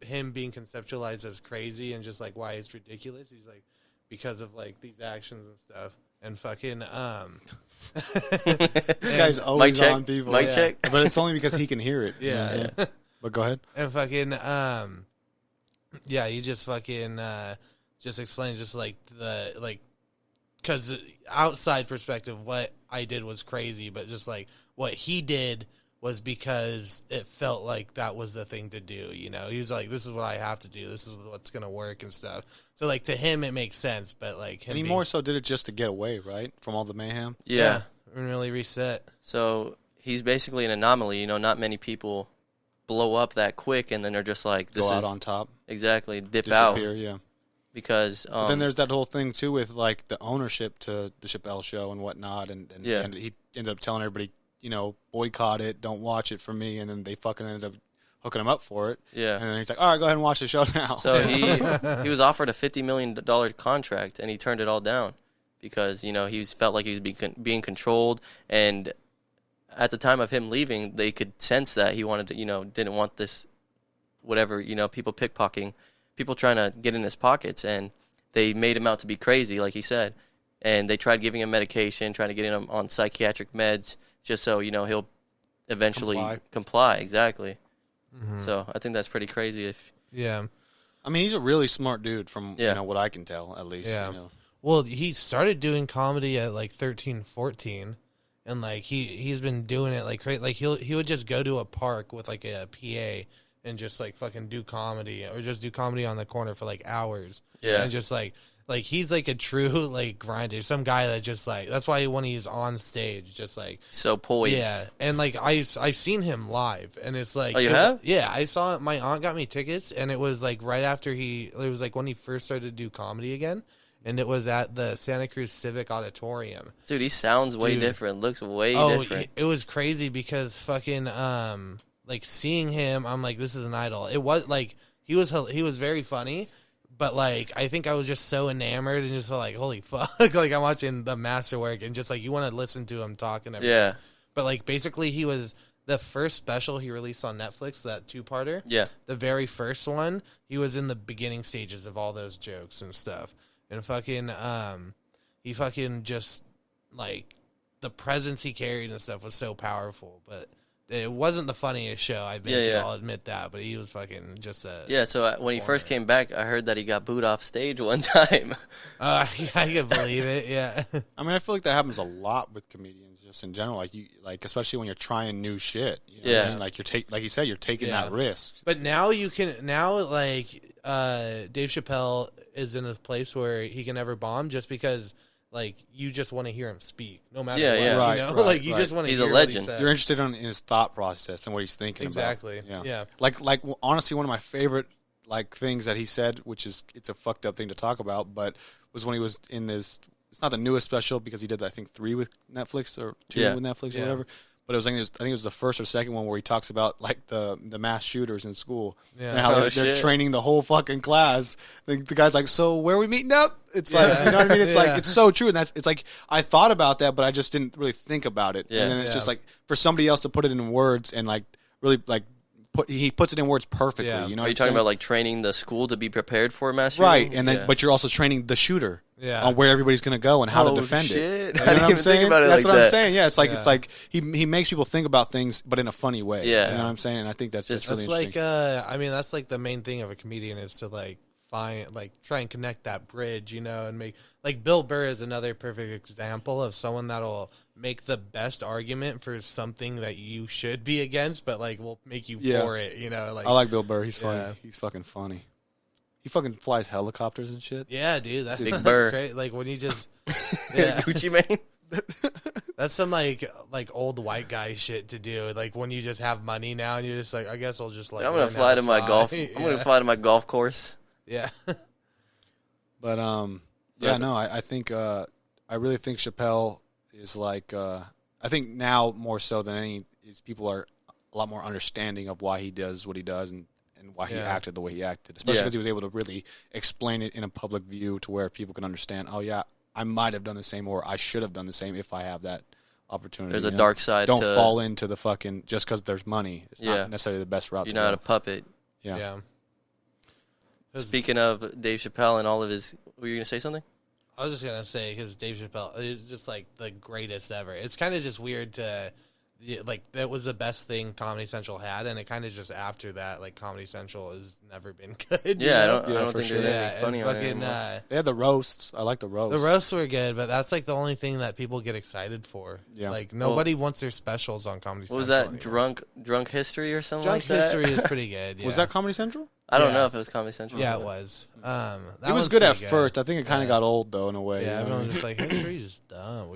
him being conceptualized as crazy and just like why it's ridiculous. He's like, because of like these actions and stuff. And fucking this guy's always on people. Mic check. But it's only because he can hear it. Yeah. But go ahead. And fucking he just fucking just explains just like because outside perspective what I did was crazy, but just like what he did was because it felt like that was the thing to do, He was like, this is what I have to do. This is what's going to work and stuff. So, like, to him, it makes sense, but, like... him and he more so did it just to get away, right? From all the mayhem? Yeah. And really reset. So, he's basically an anomaly, Not many people blow up that quick, and then they're just like... Go out on top. Exactly. Disappear, out. Yeah. Because... but then there's that whole thing, too, with, like, the ownership to the Chappelle show and whatnot, and he ended up telling everybody... boycott it, don't watch it for me, and then they fucking ended up hooking him up for it. Yeah. And then he's like, all right, go ahead and watch the show now. So he was offered a $50 million contract, and he turned it all down because, he felt like he was being controlled, and at the time of him leaving, they could sense that he wanted to, didn't want this, whatever, people pickpocketing, people trying to get in his pockets, and they made him out to be crazy, like he said. And they tried giving him medication, trying to get him on psychiatric meds, just so, he'll eventually comply. Exactly. Mm-hmm. So I think that's pretty crazy. Yeah. I mean, he's a really smart dude from, what I can tell, at least. Yeah. Well, he started doing comedy at, like, 13, 14. And, like, he's been doing it, like, crazy. Like, he would just go to a park with, like, a PA and just, like, fucking do comedy. Or just do comedy on the corner for, like, hours. Yeah. And just, like, he's, like, a true, like, grinder. Some guy that just, like... That's why when he's on stage, just, like... So poised. Yeah. And, like, I've seen him live. And it's, like... Oh, you have? Yeah. I saw it. My aunt got me tickets. And it was, like, right after it was, like, when he first started to do comedy again. And it was at the Santa Cruz Civic Auditorium. Dude, he sounds way different. Looks way different. It was crazy because fucking... like, seeing him, I'm like, this is an idol. It was, like... He was very funny. But, like, I think I was just so enamored and just like, holy fuck. Like, I'm watching the masterwork and just, like, you want to listen to him talking. Yeah. But like basically he was the first special he released on Netflix, that 2-parter. Yeah. The very first one, he was in the beginning stages of all those jokes and stuff. And fucking he fucking just like the presence he carried and stuff was so powerful, but it wasn't the funniest show, I think. Yeah. I'll admit that, but he was fucking just a... Yeah, so when he first came back, I heard that he got booed off stage one time. Yeah, I can believe it, yeah. I mean, I feel like that happens a lot with comedians just in general. Like especially when you're trying new shit. You know what I mean? Like like you said, you're taking that risk. But now Dave Chappelle is in a place where he can never bomb just because... Like, you just want to hear him speak, no matter what. Right, you know? right, like, you just want to he's hear a what he legend. said. You're interested in his thought process and what he's thinking Exactly. about. Yeah. Like honestly, one of my favorite things that he said, which is it's a fucked up thing to talk about, but was when he was in this. It's not the newest special because he did I think 3 with Netflix or 2 with Netflix or whatever. But I think it was the first or second one where he talks about like the mass shooters in school and how they're training the whole fucking class. The guy's like, "So where are we meeting up?" It's like, you know what I mean? It's like it's so true, and it's like I thought about that, but I just didn't really think about it. And then it's just like for somebody else to put it in words and like really like he puts it in words perfectly. Yeah. You know, Are you talking about like training the school to be prepared for a mass shooting? right? And then but you're also training the shooter. Yeah. On where everybody's going to go and how to defend shit. it. I You know didn't what I'm even saying? think about it That's like what that. I'm saying. Yeah, it's like he makes people think about things, but in a funny way. Yeah. You know what I'm saying? And I think that's really interesting. That's like the main thing of a comedian is to like try and connect that bridge, you know, and make like Bill Burr is another perfect example of someone that'll make the best argument for something that you should be against, but like will make you for it, you know. Like I like Bill Burr. He's funny. He's fucking funny. He fucking flies helicopters and shit. Yeah, dude, that's Big Burr. great. Like when you just Gucci Mane. That's some like old white guy shit to do. Like when you just have money now and you're just like, I guess I'll just like. I'm gonna fly to my golf. I'm gonna fly to my golf course. Yeah. But I think I really think Chappelle is like I think now more so than any is people are a lot more understanding of why he does what he does and why he acted the way he acted, especially because he was able to really explain it in a public view to where people can understand. Oh yeah, I might have done the same, or I should have done the same if I have that opportunity. There's a dark side. Don't fall into the fucking just because there's money. It's not Yeah. necessarily the best route. You're to not go. a puppet. Yeah. Speaking of Dave Chappelle and all of his, were you gonna say something? I was just gonna say because Dave Chappelle is just like the greatest ever. It's kind of just weird to like that was the best thing Comedy Central had, and it kind of just after that, like Comedy Central has never been good. Yeah, you know? I don't for think sure. there's anything funny on it fucking, anymore. They had the roasts. I like the roasts. the roasts were good, but that's like the only thing that people get excited for. Yeah. Like nobody wants their specials on Comedy What was Central. that? anymore. Drunk history or something Drunk like that? history is pretty good. Yeah. Was that Comedy Central? I don't Yeah. know if it was Comedy Central. Yeah, it was. That It was good at first. I think it kind of got old though in a way. Yeah, you know everyone what I was mean? just like, history is dumb.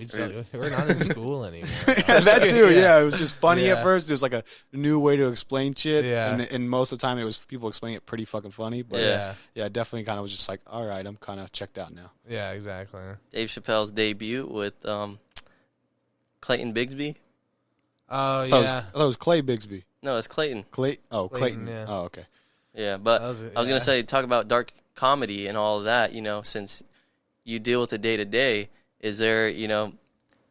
We're not in school anymore. Yeah, that too. Yeah, it was just funny Yeah. at first. It was like a new way to explain shit. Yeah. And most of the time it was people explaining it pretty fucking funny. But Yeah. definitely kind of was just like, all right, I'm kind of checked out now. Yeah, exactly. Dave Chappelle's debut with Clayton Bigsby. Oh, I yeah. thought it was Clay Bigsby. No, it's Clayton. Clayton. Clayton, yeah. Oh, okay. Yeah, but That was- I was gonna say talk about dark comedy and all of that. You know, since you deal with it day to day, is there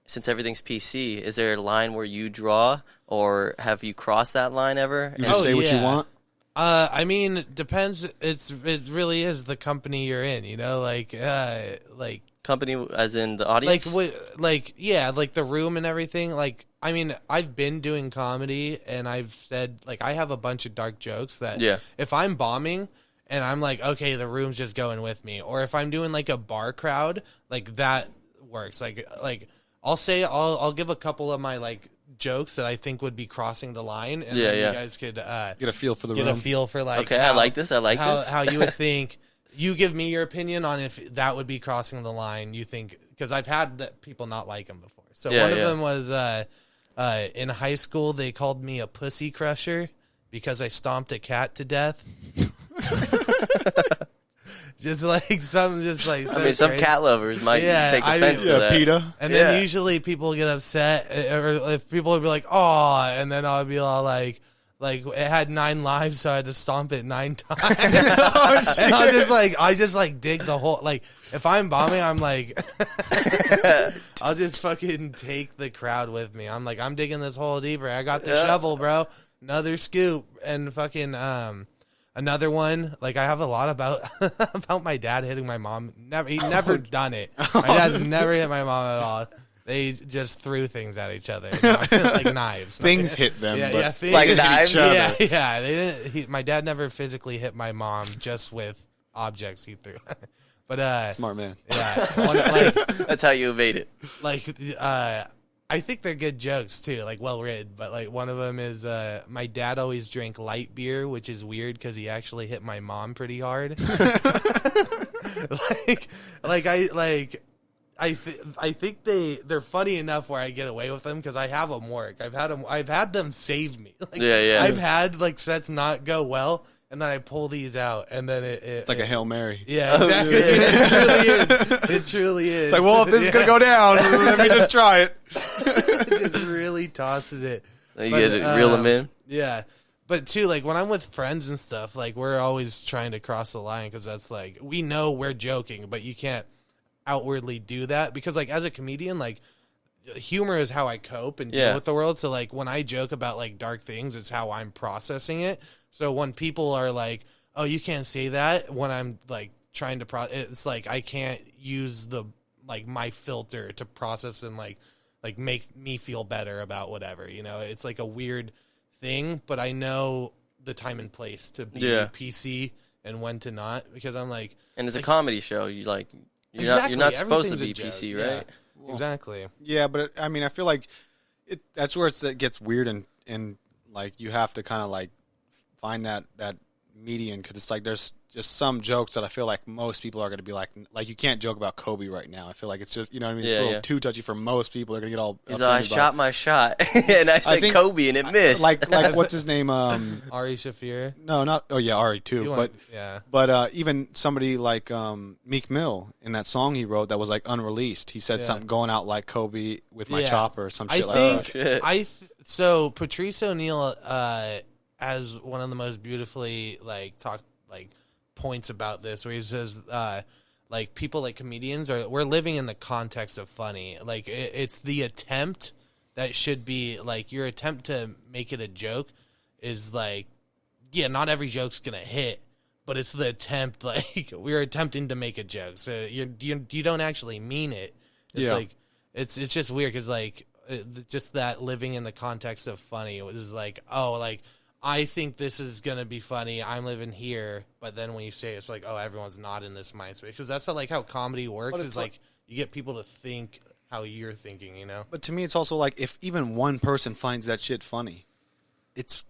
since everything's PC, is there a line where you draw, or have you crossed that line ever? You just say what you want. I mean, depends. It really is the company you're in, you know, like Company, as in the audience. like the room and everything. Like, I mean, I've been doing comedy, and I've said like I have a bunch of dark jokes that if I'm bombing and I'm like, okay, the room's just going with me, or if I'm doing like a bar crowd, like that works. Like I'll give a couple of my like jokes that I think would be crossing the line, and then you guys could Get a feel for the get room. a feel for like Okay, I like this. I like this. how you would think. You give me your opinion on if that would be crossing the line. You think, because I've had people not like him before. So one of them was in high school they called me a pussy crusher because I stomped a cat to death. Some cat lovers might take offense to that. PETA. And then usually people get upset, or if people would be like, "Oh," and then I'll be all like, Like it had 9 lives, so I had to stomp it 9 times. And I just dig the whole, like, if I'm bombing, I'm like, I'll just fucking take the crowd with me. I'm like, I'm digging this hole deeper. I got the shovel, bro. Another scoop and fucking another one. Like I have a lot about about my dad hitting my mom. He never done it. My dad's never hit my mom at all. They just threw things at each other, like knives. Things hit them, but things like hit knives. each other. Yeah. They didn't. My dad never physically hit my mom, just with objects he threw. But smart man. Yeah, That's how you evade it. like I think they're good jokes too, like well written. But like one of them is my dad always drank light beer, which is weird because he actually hit my mom pretty hard. I think they're funny enough where I get away with them because I have them work. I've had them save me. Like, Yeah. I've had like sets not go well, and then I pull these out, and then it's like a Hail Mary. Yeah, exactly. It truly is. It truly is. It's like, well, if this is gonna go down, let me just try it. Just really tossing it. You get to reel them in. Yeah. But too, like when I'm with friends and stuff, like we're always trying to cross the line because that's like we know we're joking, but you can't outwardly do that because like as a comedian, like humor is how I cope and deal with the world. So like when I joke about like dark things, it's how I'm processing it. So when people are like, "Oh, you can't say that," when I'm like trying to it's like I can't use the like my filter to process and like make me feel better about whatever, you know. It's like a weird thing, but I know the time and place to be PC and when to not, because I'm like, and it's a comedy show. You're not supposed to be PC, right? Well, exactly. Yeah, but I mean, I feel like that's where it gets weird, and like you have to kind of like find that median, because it's like there's just some jokes that I feel like most people are going to be like you can't joke about Kobe right now. I feel like it's just, you know what I mean? It's a little too touchy for most people. They're going to get all I shot my shot, and I said Kobe, and it missed. Like what's his name? Ari Shaffir? No, not, oh yeah, Ari too. But even somebody like Meek Mill, in that song he wrote that was like unreleased, he said something going out like Kobe with my chopper or some shit like that. So Patrice O'Neal has one of the most beautifully points about this, where he says like people like comedians we're living in the context of funny. Like it's the attempt that should be like your attempt to make it a joke is like, yeah, not every joke's gonna hit, but it's the attempt. Like we're attempting to make a joke, so you don't actually mean it. It's like it's just weird because like just that living in the context of funny, it was like, oh, like I think this is going to be funny, I'm living here, but then when you say it's like, oh, everyone's not in this mind space. Because that's how comedy works, is like you get people to think how you're thinking, you know? But to me, it's also like if even one person finds that shit funny, it's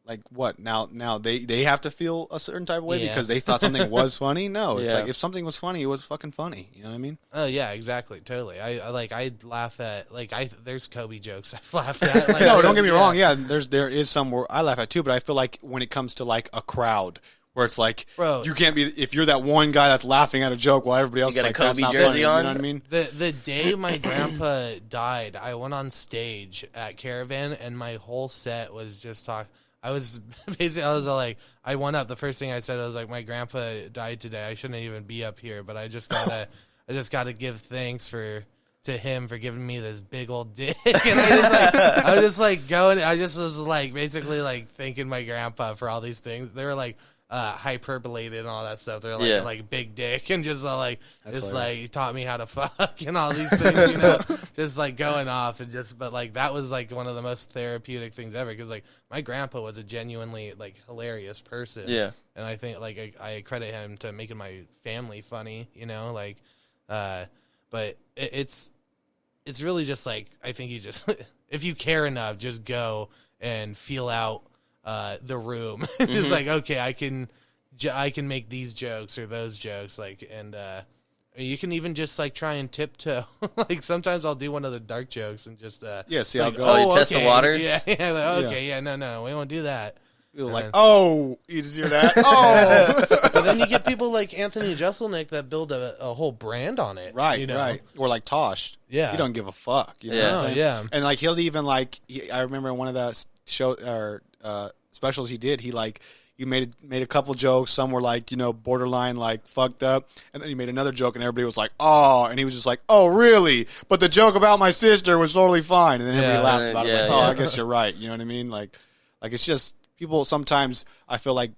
like, what? Now they have to feel a certain type of way because they thought something was funny? No, it's like if something was funny, it was fucking funny. You know what I mean? Oh, yeah, exactly. Totally. I laugh at, there's Kobe jokes I've laughed at. Like, no, don't get me wrong. Yeah, there is some where I laugh at too, but I feel like when it comes to like a crowd, where it's like, bro, you can't be, if you're that one guy that's laughing at a joke while everybody else is like, Kobe that's not jersey funny, on. you know what I mean? The day my grandpa died, I went on stage at Caravan, and my whole set was just talking. I was like, I went up. The first thing I said, I was like, my grandpa died today. I shouldn't even be up here, but I just gotta give thanks to him for giving me this big old dick. And I was just like going. I just was like basically like thanking my grandpa for all these things. They were like hyperbolated and all that stuff. They're like like big dick and just like he taught me how to fuck and all these things, you know, just like going off and just, but like that was like one of the most therapeutic things ever, because like my grandpa was a genuinely like hilarious person. Yeah, and I think like I credit him to making my family funny, you know, like but it's really just like, I think you just if you care enough, just go and feel out the room. It's like, okay, I can make these jokes or those jokes, like, and you can even just like try and tiptoe. Like sometimes I'll do one of the dark jokes and just see how it goes. You test the waters. Yeah, no, we won't do that. People like, oh, you just hear that? Oh, but then you get people like Anthony Jeselnik that build a whole brand on it, right? You know? Right, or like Tosh. Yeah, he don't give a fuck. You know what I'm saying? Yeah, and like he'll even like, I remember in one of the show or specials he did, he made a couple jokes. Some were like, borderline like fucked up, and then he made another joke, and everybody was like, "Oh," and he was just like, "Oh, really?" But the joke about my sister was totally fine, and then everybody laughs about it. It's like, "Oh, I guess you're right." You know what I mean? Like it's just people sometimes I feel like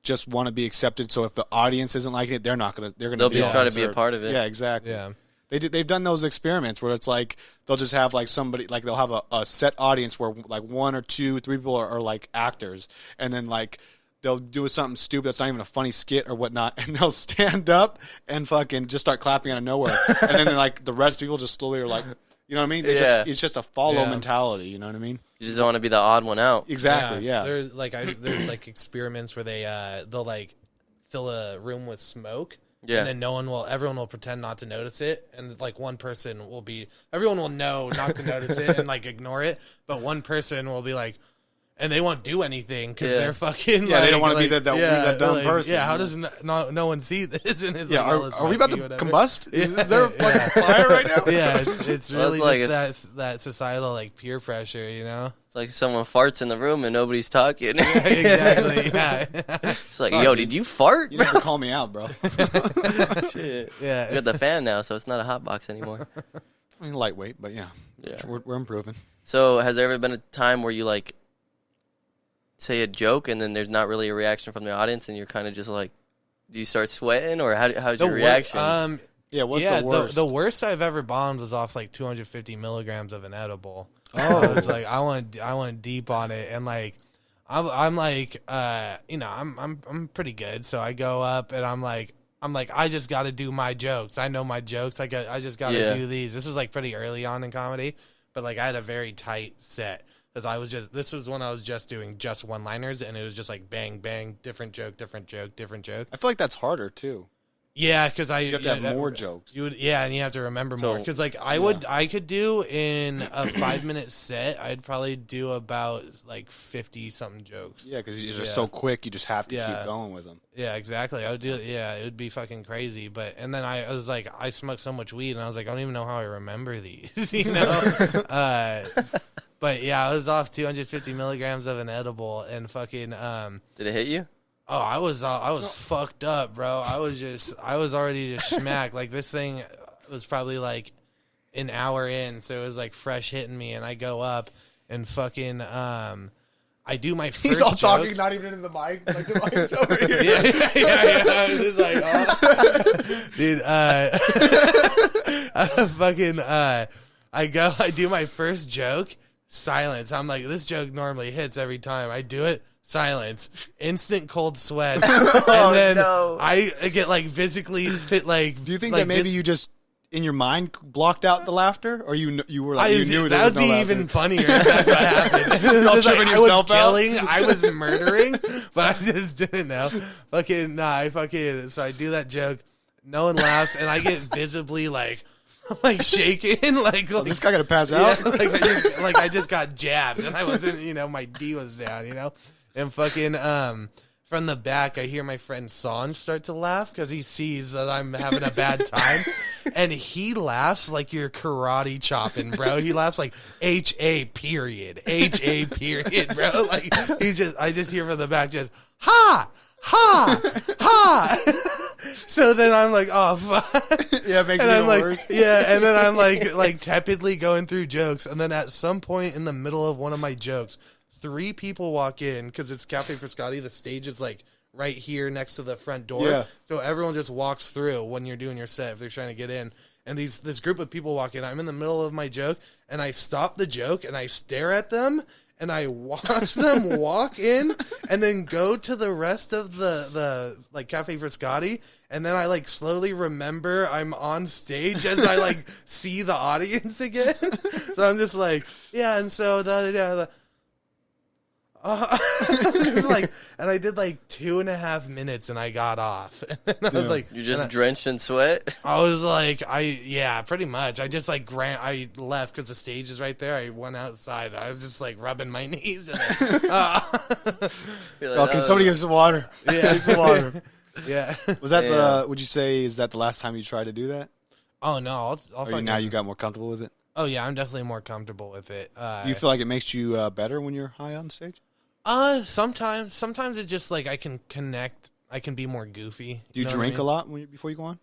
just want to be accepted. So if the audience isn't liking it, they'll be trying to be a part of it. Yeah, exactly. Yeah. They've done those experiments where it's like they'll just have like somebody like they'll have a set audience where like 1 or 2, 3 people are like actors, and then like they'll do something stupid that's not even a funny skit or whatnot, and they'll stand up and fucking just start clapping out of nowhere, and then like the rest of people just slowly are like, you know what I mean? It's just a follow mentality. You know what I mean? You just don't want to be the odd one out. Exactly. Yeah. There's like experiments where they'll like fill a room with smoke. Yeah. And then everyone will pretend not to notice it. And like everyone will know not to notice it and like ignore it. But one person will be like, and they won't do anything because they're fucking they don't want to be that dumb person. Yeah, how does no one see this? And it's like, are we about to combust? Is there a fucking fire right now? Yeah, it's really just that societal like peer pressure, It's like someone farts in the room and nobody's talking. Yeah, exactly. Yeah. It's like, yo, did you fart? You never call me out, bro. Shit. Yeah. You got the fan now, so it's not a hot box anymore. I mean, lightweight, but yeah. We're improving. So has there ever been a time where you like say a joke and then there's not really a reaction from the audience and you're kind of just like, do you start sweating or how's your reaction? What's the worst? The worst I've ever bombed was off like 250 milligrams of an edible. Oh, I was like, I went deep on it, and like, I'm like, I'm pretty good. So I go up and I'm like, I just got to do my jokes. I know my jokes. I just got to do these. This was like pretty early on in comedy, but like I had a very tight set. Because this was when I was just doing just one-liners, and it was just like bang, bang, different joke, different joke, different joke. I feel like that's harder, too. Yeah, because you have to have more jokes. And you have to remember more. Because like I could do in a 5-minute set, I'd probably do about like 50-something jokes. Yeah, because you're just so quick, you just have to keep going with them. Yeah, exactly. I would do. Yeah, it would be fucking crazy. And then I was like, I smoked so much weed, and I was like, I don't even know how I remember these. But yeah, I was off 250 milligrams of an edible, and fucking. Did it hit you? Oh, I was fucked up, bro. I was already just smacked. Like this thing was probably like an hour in, so it was like fresh hitting me, and I go up and fucking I do my first He's all joke. talking, not even in the mic. Like the mic's over here. Yeah. It's like, I do my first joke. Silence. I'm like, this joke normally hits every time. I do it. Silence. Instant cold sweats. And then I get like physically fit. Like, do you think that maybe you just in your mind blocked out the laughter, or you were like you knew that would be even funnier if that's what happened? Tripping yourself out. I was murdering, but I just didn't know. So I do that joke. No one laughs, and I get visibly like shaking, like this guy gonna pass out. Yeah, I just got jabbed, and I wasn't, my D was down, and fucking from the back, I hear my friend Sanj start to laugh because he sees that I'm having a bad time, and he laughs like you're karate chopping, bro. He laughs like HA period, bro. Like I just hear from the back just ha. So then I'm like, oh fuck. Yeah, it makes it even worse. Yeah, and then I'm like tepidly going through jokes, and then at some point in the middle of one of my jokes, 3 people walk in because it's Cafe Frescotti. The stage is like right here next to the front door. Yeah. So everyone just walks through when you're doing your set if they're trying to get in. And this group of people walk in. I'm in the middle of my joke, and I stop the joke, and I stare at them, and I watch them walk in, and then go to the rest of the like Cafe Frescotti, and then I like slowly remember I'm on stage as I like see the audience again. So I'm just like, yeah, and so just like, and I did like 2.5 minutes, and I got off. And then I was like, you're just drenched in sweat. I was like, pretty much. I just like I left because the stage is right there. I went outside. I was just like rubbing my knees. And can somebody give some water? Yeah, some water. Yeah. Was that would you say is that the last time you tried to do that? Oh no, Or now you got more comfortable with it? Oh yeah, I'm definitely more comfortable with it. Do you feel like it makes you better when you're high on stage? Sometimes it's just like I can connect. I can be more goofy. Do you know drink what I mean? a lot before you go on?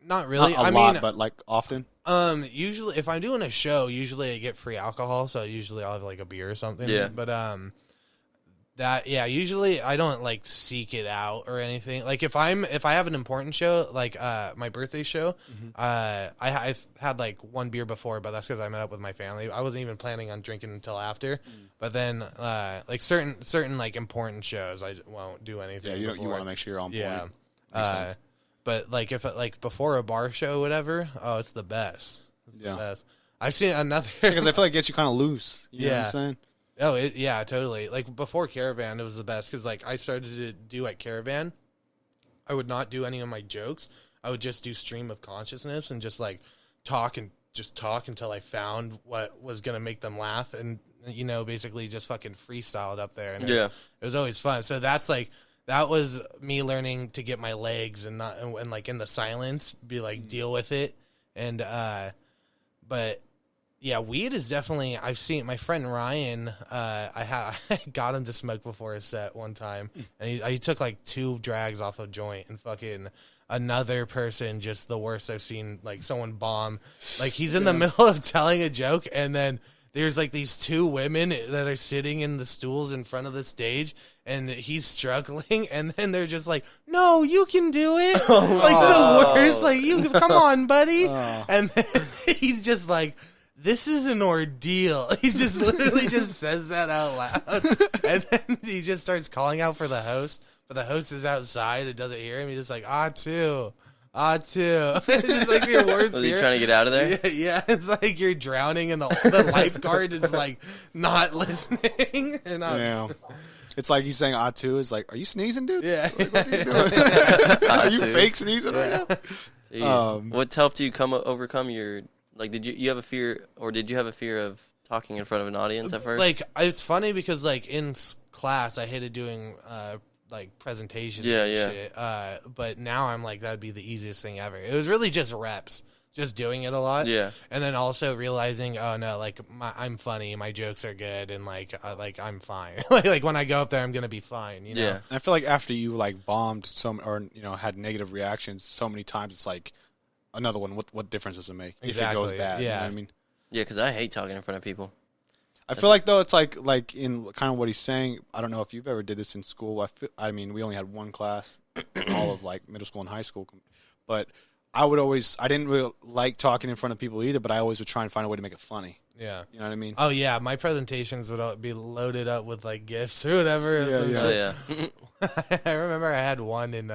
Not really. Not a lot, but like often. Usually if I'm doing a show, usually I get free alcohol, so usually I'll have like a beer or something. Yeah. But usually I don't like seek it out or anything. Like if I have an important show, like my birthday show, I've had like one beer before, but that's because I met up with my family. I wasn't even planning on drinking until after. But then like certain like important shows, I won't do anything. Yeah, you want to make sure you're on point. Yeah. Makes sense. But like if like before a bar show, or whatever, oh, it's the best. It's the best. I've seen another because I feel like it gets you kind of loose. You know what I'm saying? Oh, yeah, totally. Like, before Caravan, it was the best, because, like, I started to do at Caravan, I would not do any of my jokes. I would just do stream of consciousness and just, like, talk until I found what was going to make them laugh and, you know, basically just fucking freestyled up there. And it was always fun. So that's, like, that was me learning to get my legs and not, and like, in the silence, be like, deal with it. And, but... Yeah, weed is definitely. I've seen my friend Ryan. I got him to smoke before his set one time, and he took like 2 drags off a joint, and fucking another person just the worst I've seen. Like someone bomb. Like he's in the middle of telling a joke, and then there's like these 2 women that are sitting in the stools in front of the stage, and he's struggling, and then they're just like, "No, you can do it!" Like the worst. Like you, come on, buddy. And then he's just like. This is an ordeal. He just literally just says that out loud. And then he just starts calling out for the host. But the host is outside and doesn't hear him. He's just like, too. It's just like your worst Was he trying to get out of there? Yeah, it's like you're drowning and the lifeguard is like not listening. And It's like he's saying too. It's like, are you sneezing, dude? Yeah. Like, what are you doing? Are you fake sneezing right now? What's helped you overcome your... Like, did you have a fear, or did you have a fear of talking in front of an audience at first? Like, it's funny because, like, in class, I hated doing, like, presentations and shit. But now I'm like, that would be the easiest thing ever. It was really just reps, just doing it a lot. Yeah. And then also realizing, oh, no, like, I'm funny, my jokes are good, and, like I'm fine. like, when I go up there, I'm going to be fine, you know? Yeah. And I feel like after you, like, bombed or, you know, had negative reactions so many times, it's like, another one, what difference does it make if it goes bad? Yeah. You know what I mean? Yeah, because I hate talking in front of people. I feel like, though, it's like in kind of what he's saying, I don't know if you've ever did this in school. I mean, we only had one class, all of, like, middle school and high school. But I didn't really like talking in front of people either, but I always would try and find a way to make it funny. Yeah. You know what I mean? Oh, yeah. My presentations would be loaded up with, like, gifts or whatever. Yeah. I remember I had one in...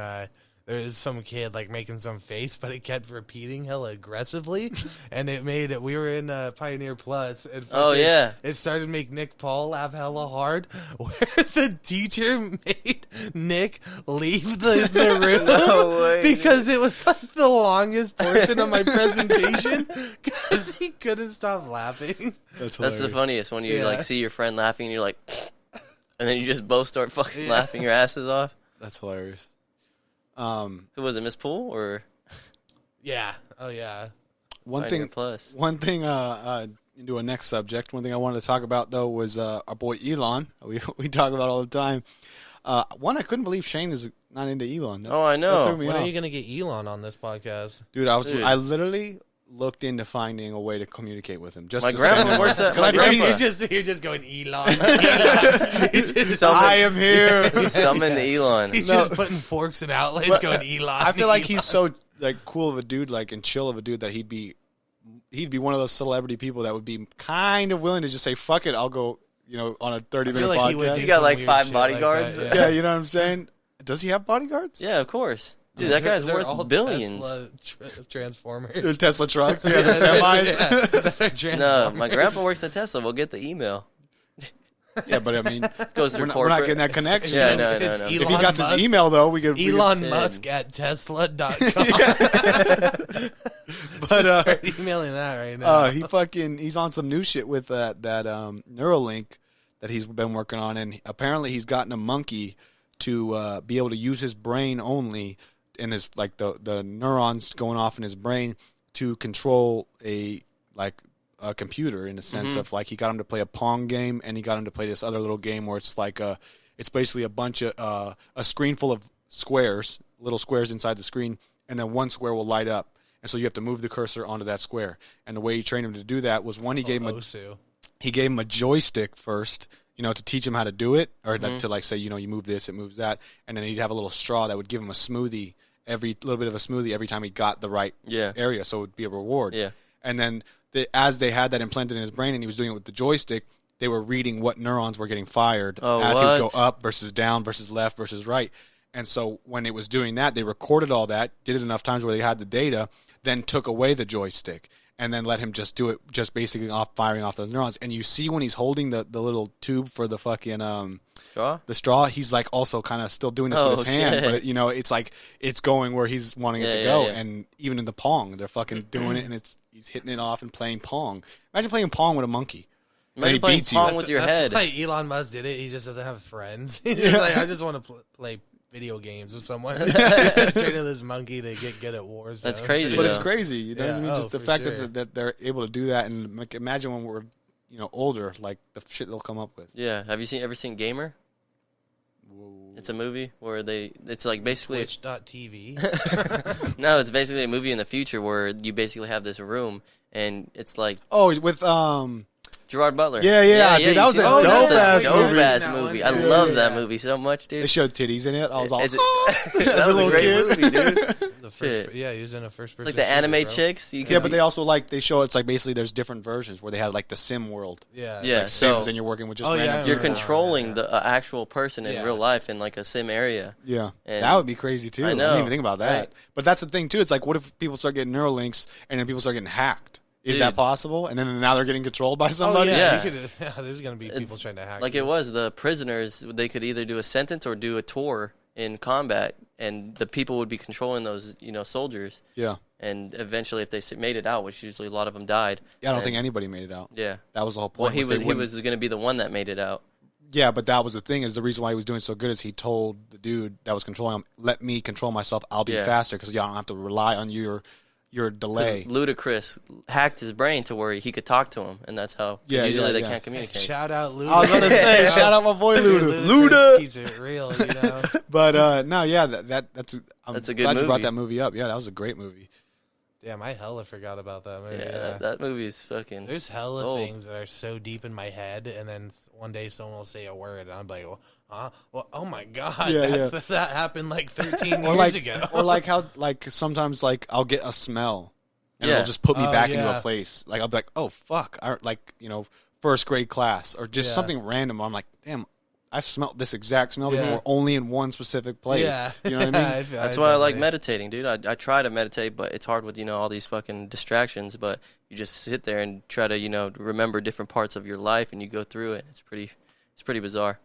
there was some kid like making some face, but it kept repeating hella aggressively, and it made it. We were in Pioneer Plus, and it started to make Nick Paul laugh hella hard. Where the teacher made Nick leave the room because it was like the longest portion of my presentation because he couldn't stop laughing. That's the funniest when you like see your friend laughing, and you're like, and then you just both start fucking laughing your asses off. That's hilarious. Who was it, Miss Poole or? Yeah. Oh yeah. One thing. Into a next subject. One thing I wanted to talk about though was our boy Elon. We talk about all the time. One, I couldn't believe Shane is not into Elon. I know. When are you gonna get Elon on this podcast, dude? I literally looked into finding a way to communicate with him. Just my grandpa works at. My grandpa. You're just going Elon. I am here. He summoned Elon. He's just putting forks in outlets, going Elon. I feel like he's so like cool of a dude, like and chill of a dude that he'd be one of those celebrity people that would be kind of willing to just say, "Fuck it, I'll go." You know, on a 30-minute podcast. He's got like 5 bodyguards. Like yeah, you know what I'm saying. Does he have bodyguards? Yeah, of course. Dude, that guy's worth all billions. Tesla Transformers. They're Tesla trucks. Yeah, the semis. Yeah, no, my grandpa works at Tesla. We'll get the email. Yeah, but I mean, goes through we're not getting that connection. Yeah, no. If he got his email though, we could. Elon Musk at Tesla.com. But start emailing that right now. He's on some new shit with that Neuralink that he's been working on, and apparently he's gotten a monkey to be able to use his brain only, and his like the neurons going off in his brain to control a like computer in a sense of like he got him to play a Pong game and he got him to play this other little game where it's like it's basically a bunch of a screen full of squares, little squares inside the screen, and then one square will light up, and so you have to move the cursor onto that square. And the way he trained him to do that was one, he gave him a joystick first, to teach him how to do it, or to like say, you move this, it moves that, and then he'd have a little straw that would give him a smoothie, every little bit of a smoothie every time he got the right area, so it would be a reward. Yeah. And then as they had that implanted in his brain and he was doing it with the joystick, they were reading what neurons were getting fired as he would go up versus down versus left versus right. And so when it was doing that, they recorded all that, did it enough times where they had the data, then took away the joystick, and then let him just do it, just basically firing off those neurons. And you see when he's holding the little tube for the fucking straw, he's like also kind of still doing this with his hand, but it's like it's going where he's wanting it to go. And even in the Pong, they're fucking doing it, and he's hitting it off and playing Pong. Imagine playing Pong with a monkey. Imagine playing Pong with your head. That's why Elon Musk did it. He just doesn't have friends. He's like, I just want to play video games with someone. Training this monkey to get good at wars. That's crazy. But it's crazy. Just the fact sure. that they're able to do that, and like, imagine when we're older, like the shit they'll come up with. Yeah. Have you ever seen Gamer? Whoa. It's a movie where it's like basically Twitch.tv. No, it's basically a movie in the future where you basically have this room and it's like with Gerard Butler. Yeah, dude, that was a dope-ass movie. I love that Yeah. movie so much, dude. They showed titties in it. I was all, that was a great movie, dude. He was in a first person. Like the anime chicks. But they also they show it's like basically there's different versions where they had like the sim world. Yeah. Yeah, Like so Sims, and you're working with just random. you're controlling the actual person in real life in like a sim area. Yeah, And that would be crazy too. I know. didn't even think about that. Right. But that's the thing too. It's like, what if people start getting Neuralinks and then people start getting hacked? Is that possible? And then now they're getting controlled by somebody? There's going to be people trying to hack. Like it was the prisoners. They could either do a sentence or do a tour in combat, and the people would be controlling those, soldiers. Yeah. And eventually, if they made it out, which usually a lot of them died. Yeah, I don't think anybody made it out. Yeah. That was the whole Well, point. he was going to be the one that made it out. Yeah, but that was the thing. Is the reason why he was doing so good is he told the dude that was controlling him, "Let me control myself. I'll be faster because y'all don't have to rely on your delay." Ludacris hacked his brain to where he could talk to him, and that's how usually they can't communicate. Shout out Luda. I was going to say, shout out my boy Luda. Luda keeps it real, But no, yeah, that's a good glad movie. you brought that movie up. Yeah, that was a great movie. Damn, I hella forgot about that movie. Yeah, that movie is fucking. There's hella things that are so deep in my head, and then one day someone will say a word, and I'm like, well, oh my god, that happened like 13 years ago. Or like how sometimes I'll get a smell, and it'll just put me back into a place. Like I'll be like, oh fuck, first grade class, or just something random. I'm like, damn, I've smelled this exact smell before, only in one specific place. Yeah. You know what I mean? That's why I like meditating, dude. I try to meditate, but it's hard with, all these fucking distractions. But you just sit there and try to, remember different parts of your life, and you go through it. It's pretty bizarre.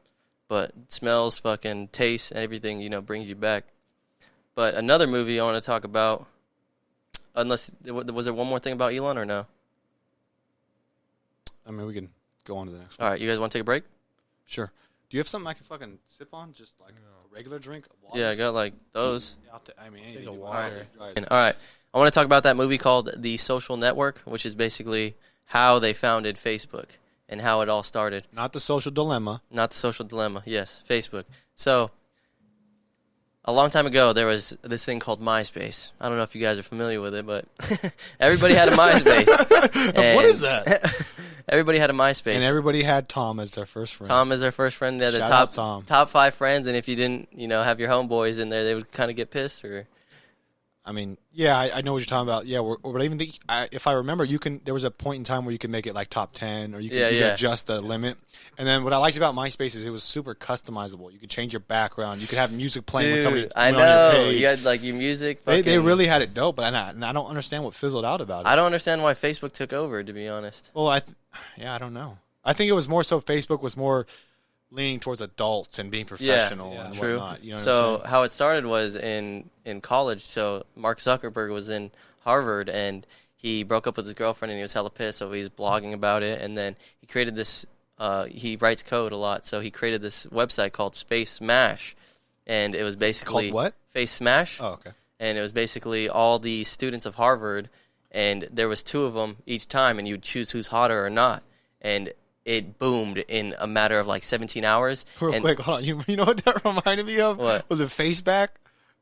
But smells, fucking taste, and everything, brings you back. But another movie I want to talk about, was there one more thing about Elon or no? I mean, we can go on to the next one. All right, you guys want to take a break? Sure. Do you have something I can fucking sip on? Just like a regular drink? Water? Yeah, I got like those. Yeah, anything. Take a water. All right. I want to talk about that movie called The Social Network, which is basically how they founded Facebook and how it all started. Not The Social Dilemma. Not The Social Dilemma. Yes, Facebook. So, a long time ago, there was this thing called MySpace. I don't know if you guys are familiar with it, but everybody had a MySpace. What is that? Everybody had a MySpace. And everybody had Tom as their first friend. Tom is their first friend. They're the Shout out Tom. top 5 friends, and if you didn't, have your homeboys in there, they would kind of get pissed. Or, I mean, yeah, I know what you're talking about. Yeah, but even if I remember, there was a point in time where you could make it like top 10, or you could adjust the limit. And then what I liked about MySpace is it was super customizable. You could change your background. You could have music playing when somebody I went know. on your page. You had like your music. They really had it dope, but I don't understand what fizzled out about it. I don't understand why Facebook took over, to be honest. Well, I don't know. I think it was more so Facebook was more leaning towards adults and being professional and true. whatnot. You know so how it started was in college. So Mark Zuckerberg was in Harvard, and he broke up with his girlfriend, and he was hella pissed, so he's blogging about it. And then he created this, he writes code a lot, so he created this website called Space Smash. And it was basically... Called what? Face Smash. Oh, okay. And it was basically all the students of Harvard and there was 2 of them each time, and you would choose who's hotter or not, and it boomed in a matter of like 17 hours. Real quick, hold on. You know what that reminded me of? What? Was it Faceback?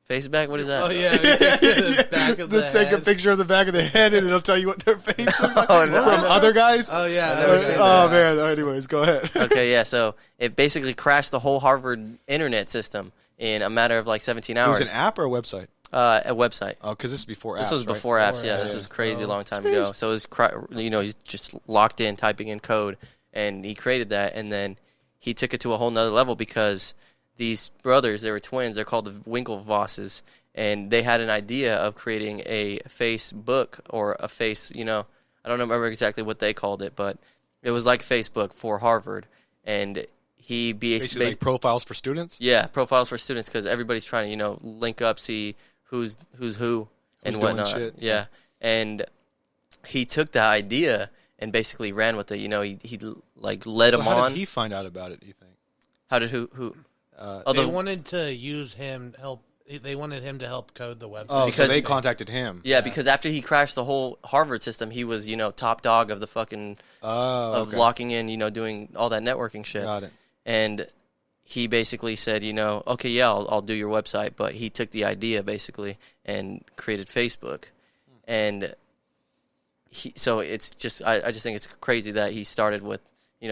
Faceback? What is that? Oh yeah, the back of the Take a head. picture of the back of the head, and it'll tell you what their face looks like Oh, no. from other guys. Oh yeah. I've never seen Oh man. Anyways, go ahead. Okay, yeah. So it basically crashed the whole Harvard internet system in a matter of like 17 It hours. was an app or a website? A website. Oh, because this is before apps. This was right? before apps. Yeah, Before this apps. was crazy a Oh. long time ago. So it was, he's just locked in, typing in code, and he created that, and then he took it to a whole nother level because these brothers, they were twins. They're called the Winklevosses, and they had an idea of creating a Facebook or a face. I don't remember exactly what they called it, but it was like Facebook for Harvard, and he Basically, like profiles for students. yeah, profiles for students because everybody's trying to link up, see who's who and Who's doing whatnot. shit. Yeah, and he took that idea and basically ran with it. He like led So him how on. did he find out about it? Do you think? How did who? They wanted to use him help. They wanted him to help code the website. Oh, Because so they contacted him. Yeah, because after he crashed the whole Harvard system, he was top dog of the fucking Oh, of okay. locking in, doing all that networking shit. Got it. And he basically said, okay, yeah, I'll do your website. But he took the idea basically and created Facebook. And so it's just, I just think it's crazy that he started with,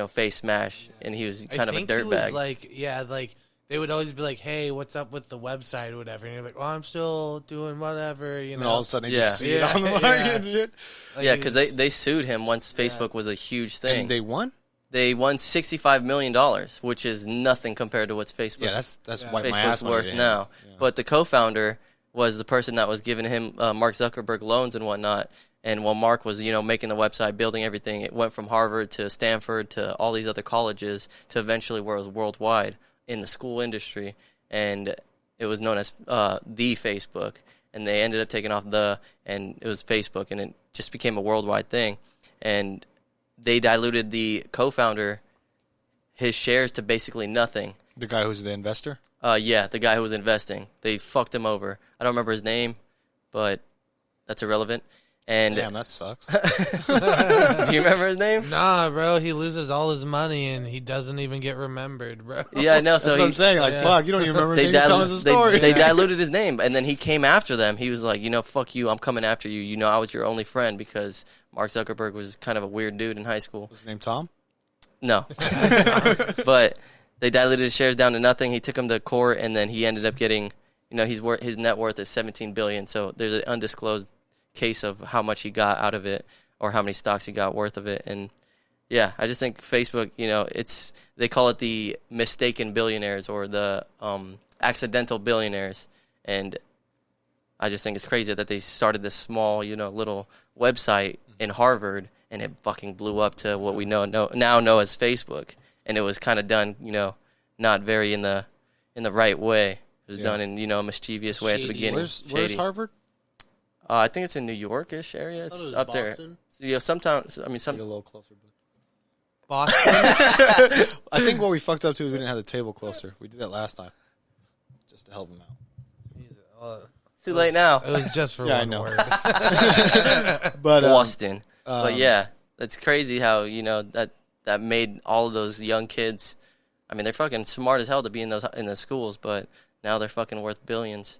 Face Smash, and he was kind of a dirtbag. Like they would always be like, "Hey, what's up with the website or whatever?" And you're like, "Well, I'm still doing whatever." And all of a sudden, they Yeah. just see Yeah, it on the yeah. market and shit. Like, Yeah, because it's- they sued him once Facebook was a huge thing. And they won. They won $65 million, which is nothing compared to what's Facebook. Yeah, that's Yeah. why my Facebook's ass money worth to him. now. Yeah. But the co-founder was the person that was giving him Mark Zuckerberg loans and whatnot. And while Mark was, making the website, building everything, it went from Harvard to Stanford to all these other colleges to eventually where it was worldwide in the school industry. And it was known as the Facebook. And they ended up taking off and it was Facebook, and it just became a worldwide thing. And they diluted the co-founder, his shares, to basically nothing. The guy who's the investor. Yeah, the guy who was investing. They fucked him over. I don't remember his name, but that's irrelevant. And Damn, that sucks. do you remember his name? Nah, bro, he loses all his money and he doesn't even get remembered, bro. Yeah, I know. That's So what I'm saying. Like, Yeah. fuck, you don't even remember his they, name. You're telling us a story. they diluted his name, and then he came after them. He was like, fuck you, I'm coming after you. I was your only friend because Mark Zuckerberg was kind of a weird dude in high school. Was his name Tom? No. But they diluted his shares down to nothing. He took him to court, and then he ended up getting, his net worth is $17 billion. So there's an undisclosed case of how much he got out of it or how many stocks he got worth of it. And yeah, I just think Facebook, they call it the mistaken billionaires or the accidental billionaires. And I just think it's crazy that they started this small, little website in Harvard, and it fucking blew up to what we now know as Facebook. And it was kind of done, not very in the right way. It was done in, a mischievous way at the Shady. beginning. Where's Harvard? I think it's in New York-ish area. It's up there. So, sometimes, Get a little closer. Boston. I think what we fucked up too is we didn't have the table closer. We did that last time, just to help him out. too late now. It was just for Yeah, I one know. word. But Boston. But yeah, it's crazy how, that made all of those young kids, I mean, they're fucking smart as hell to be in the schools, but now they're fucking worth billions.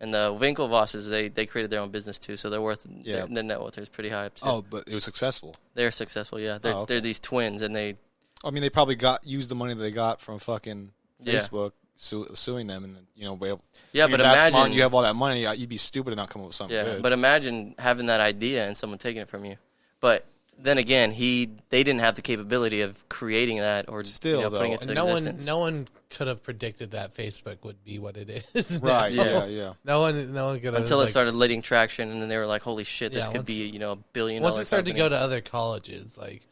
And the Winklevosses, they created their own business too, so they're worth their net worth is pretty high up too. Oh, but it was successful. They're successful, yeah. Okay. They're these twins, and they I mean, they probably used the money that they got from fucking Yeah. Facebook suing them, and but you're that imagine smart and you have all that money, you'd be stupid to not come up with something yeah, good. but imagine having that idea and someone taking it from you. But then again, they didn't have the capability of creating that or Still, putting though. it to no existence. one could have predicted that Facebook would be what it is. right? now. Yeah. No one could have. Until it started letting traction, and then they were like, "Holy shit, this Yeah, could once- be $1 billion." Once it started to company. go to other colleges, like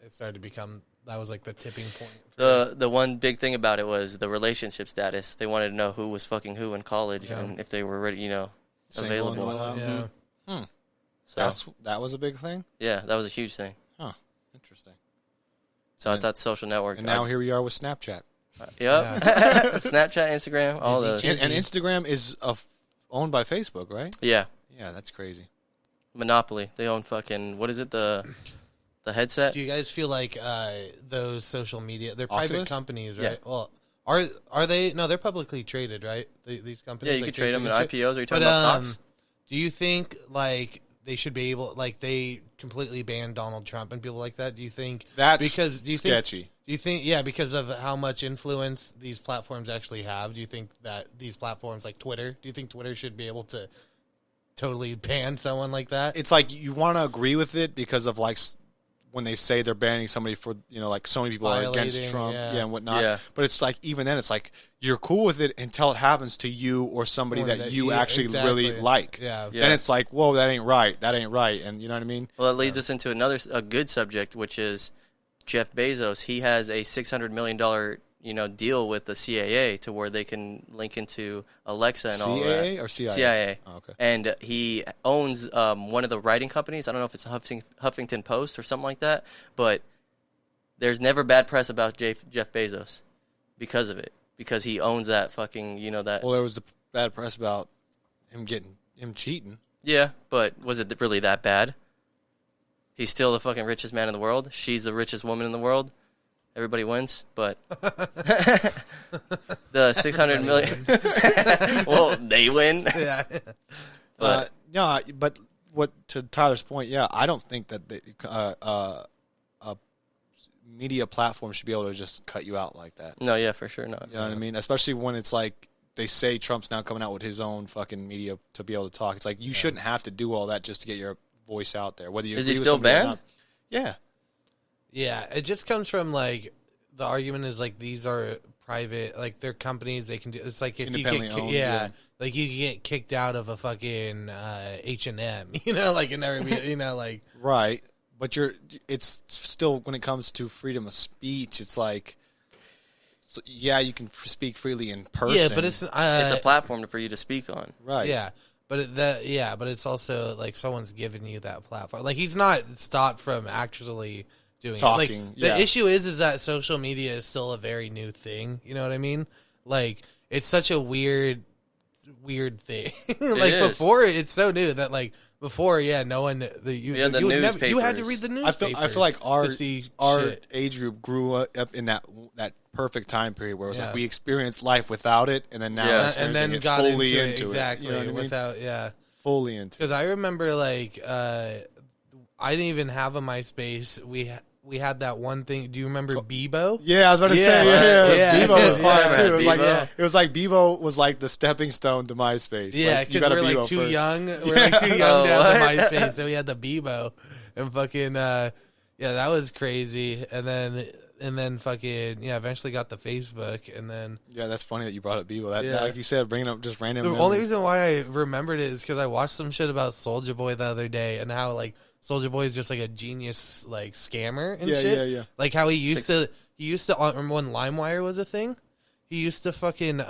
it started to become that was like the tipping point. The one big thing about it was the relationship status. They wanted to know who was fucking who in college Yeah. and if they were ready, Single and available. whatnot. Yeah. So That was a big thing. yeah, that was a huge thing. Huh. Interesting. So I thought social network. And now here we are with Snapchat. Yep. Snapchat, Instagram, all those. Cheesy. And Instagram is owned by Facebook, right? Yeah. Yeah, that's crazy. Monopoly. They own fucking, what is it, the headset? Do you guys feel like those social media? They're private Oculus? companies, Yeah. right? Well, are they? No, they're publicly traded, right? These companies. Yeah, you like, could trade them in shit? IPOs. Are you talking But about stocks? do you think like they should be able, like they completely banned Donald Trump and people like that? Do you think That's do you sketchy. Think, do you think because of how much influence these platforms actually have? Do you think that these platforms like Twitter? Do you think Twitter should be able to totally ban someone like that? It's like you want to agree with it because of like when they say they're banning somebody for, you know, like so many people are against Violating, Trump, yeah. and whatnot. Yeah. But it's like even then, it's like you're cool with it until it happens to you or somebody that you actually exactly. really like. Yeah. Then it's like, whoa, that ain't right. That ain't right. And you know what I mean? Well, that leads us into a good subject, which is Jeff Bezos. He has a $600 million deal with the CAA to where they can link into Alexa and all that. CAA or CIA? CIA. Oh, okay. And he owns one of the writing companies. I don't know if it's Huffington Post or something like that, but there's never bad press about Jeff Bezos because of it, because he owns that fucking, that. Well, there was the bad press about him cheating. Yeah, but was it really that bad? He's still the fucking richest man in the world. She's the richest woman in the world. Everybody wins, but the 600 million. Well, they win. Yeah. But what to Tyler's point, yeah, I don't think that a media platform should be able to just cut you out like that. No, yeah, for sure not. You know what I mean? Especially when it's like they say Trump's now coming out with his own fucking media to be able to talk. It's like you shouldn't have to do all that just to get your voice out there. Whether you Is agree he with still somebody or banned? not. Yeah. Yeah, it just comes from like the argument is like these are private, like they're companies. They can do. It's like if you Independently get owned, yeah, like you get kicked out of a fucking H&M, like it never be, like Right. But it's still, when it comes to freedom of speech, it's like, yeah, you can speak freely in person. yeah, but it's It's a platform for you to speak on. right. yeah. But but it's also like someone's giving you that platform. Like he's not stopped from actually doing Talking, it. Like yeah. the issue is that social media is still a very new thing. You know what I mean? Like it's such a weird thing. Like is. before, it's so new that like before, no one. You had to newspapers. read the I newspaper. feel like our to see shit. age group grew up in that perfect time period where it was Yeah. like we experienced life without it, and then now Yeah. we're and experiencing then it got fully into it, into exactly it. You know what I mean? without Fully into it. Because I remember, like, I didn't even have a MySpace. We had that one thing. Do you remember Bebo? Yeah, I was about to say, Yeah. Bebo was Yeah. fire too. It was like Bebo. it was like Bebo was like the stepping stone to MySpace. Yeah, Like, you because gotta we're like Bebo too first. young. We're like too young to have what? the MySpace, so we had the Bebo, and fucking that was crazy. And then fucking eventually got the Facebook, and then Yeah, that's funny that you brought up Bebo. That, Yeah. like you said, bringing up just random. the memories. only reason why I remembered it is because I watched some shit about Soulja Boy the other day, and how like Soulja Boy is just like a genius like scammer and Yeah, shit. yeah. Like how he used to remember when LimeWire was a thing? He used to fucking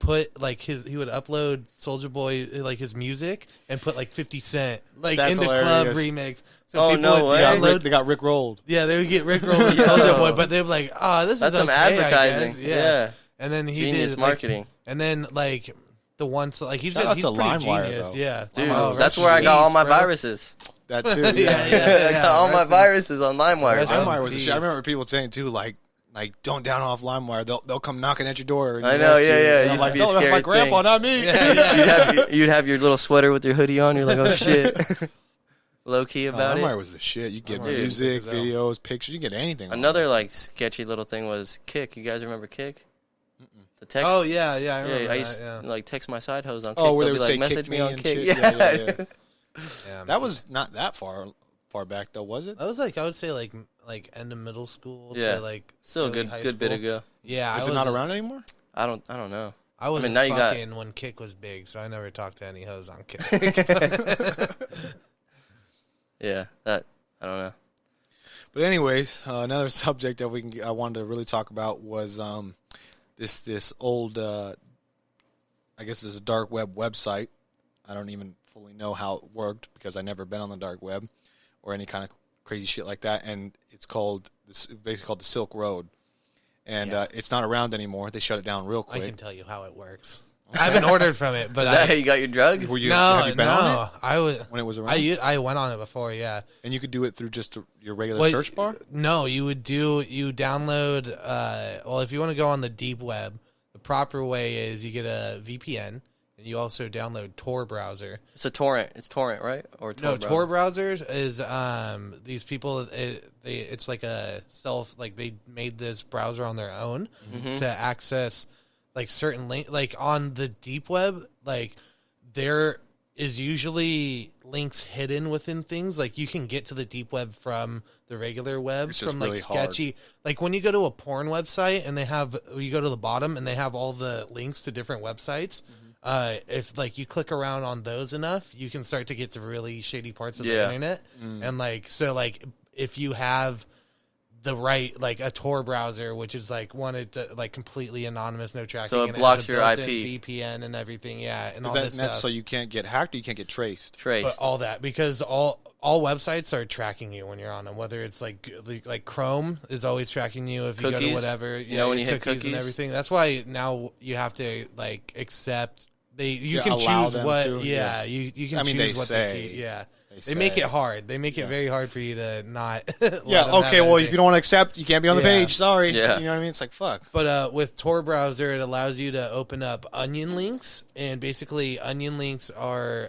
put like he would upload Soulja Boy like his music and put like 50 Cent like That's into club hilarious. remix. So Oh, people no would way. download. They got Rick rolled. Yeah, they would get Rick rolled with Soulja Boy, but they'd be like, "Oh, this That's is some okay, I advertising. guess." Yeah. And then he Genius did like, marketing. and then like the ones like he's Shout just out he's to pretty LimeWire, genius. though. Yeah, Dude, Oh, that's rest where I in got all peace, my bro. viruses. That too. Yeah, I got all my rest in- viruses on LimeWire. Rest bro. in LimeWire was the peace. shit. I remember people saying too, like don't down off LimeWire. They'll come knocking at your door. And I know, arrest you. yeah. It And I'm used to like, be a no, that's scary my grandpa, thing. not me. You'd have your little sweater with your hoodie on. You're like, oh shit. Low key about LimeWire it. was the shit. You get LimeWire was music, sick as hell. videos, pictures. You get anything. on Another like sketchy little thing was Kick. You guys remember Kick? The text. Oh yeah, I remember Yeah, I that. used Yeah. to like text my side hoes on Oh, Kick. where they They'll would be say like, kick message me me on and Kick. shit. Yeah. Yeah, That was not that far back though, was it? That was like I would say like end of middle school Yeah. to like Still a early high good bit school. ago. Yeah, Is I it not was- around anymore? I don't know. I wasn't now you got- fucking when Kick was big, so I never talked to any hoes on Kick. Yeah, that I don't know. But anyways, another subject that I wanted to really talk about was this old I guess it's a dark web website. I don't even fully know how it worked because I never been on the dark web or any kind of crazy shit like that. And it's basically called the Silk Road, and Yeah. it's not around anymore. They shut it down real I quick. can tell you how it works. I haven't ordered from it, but Is that how you got your drugs? Were you? no, have you been no. on it I was. when it was around? I went on it before, yeah. And you could do it through just your regular Well, search bar. No, you download. Well, if you want to go on the deep web, the proper way is you get a VPN, and you also download Tor browser. It's a torrent. It's torrent, right? Or Tor browser. Tor browsers is these people. It's like a they made this browser on their own to access like certain link, like on the deep web, like there is usually links hidden within things. Like you can get to the deep web from the regular web, It's just from like really sketchy. Like when you go to a porn website and you go to the bottom and they have all the links to different websites. If like you click around on those enough, you can start to get to really shady parts of the internet. And like, so like if you have the right, like a Tor browser, which is like wanted to like completely anonymous, no tracking. So it and blocks has a your built-in IP. VPN and everything. Yeah. And all Is this that stuff. so you can't get hacked or you can't get traced? Traced. But all that, because all websites are tracking you when you're on them. Whether it's like Chrome is always tracking you if you go to Cookies. whatever. You know when you hit and cookies? everything. That's why now you have to like accept. You Yeah, can allow choose them what. to, Yeah, you can I mean, choose they what say. they keep. Yeah, They they make say. it hard. They make it very hard for you to not. Yeah. let them Okay. have Well, anything. if you don't want to accept, you can't be on the Yeah. page. Sorry. Yeah. You know what I mean? It's like fuck. But with Tor browser, it allows you to open up onion links, and basically onion links are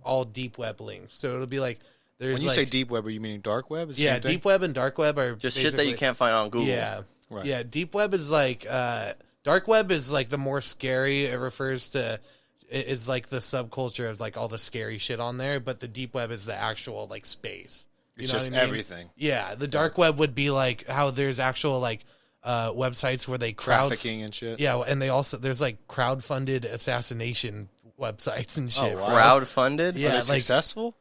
all deep web links. So it'll be like there's When you like, say deep web, are you meaning dark web? Is the yeah, same thing? deep web and dark web are Just shit that you basically- can't find on Google. Yeah, Right. yeah. Deep web is like dark web is like the more scary. It refers to it is like the subculture of like all the scary shit on there, but the deep web is the actual like space. You It's know just what I mean? everything. Yeah, the dark web would be like how there's actual like websites where they Trafficking and shit. Yeah, and they also there's like crowd-funded assassination websites and shit. wow. Crowdfunded? Yeah, Are they like- successful?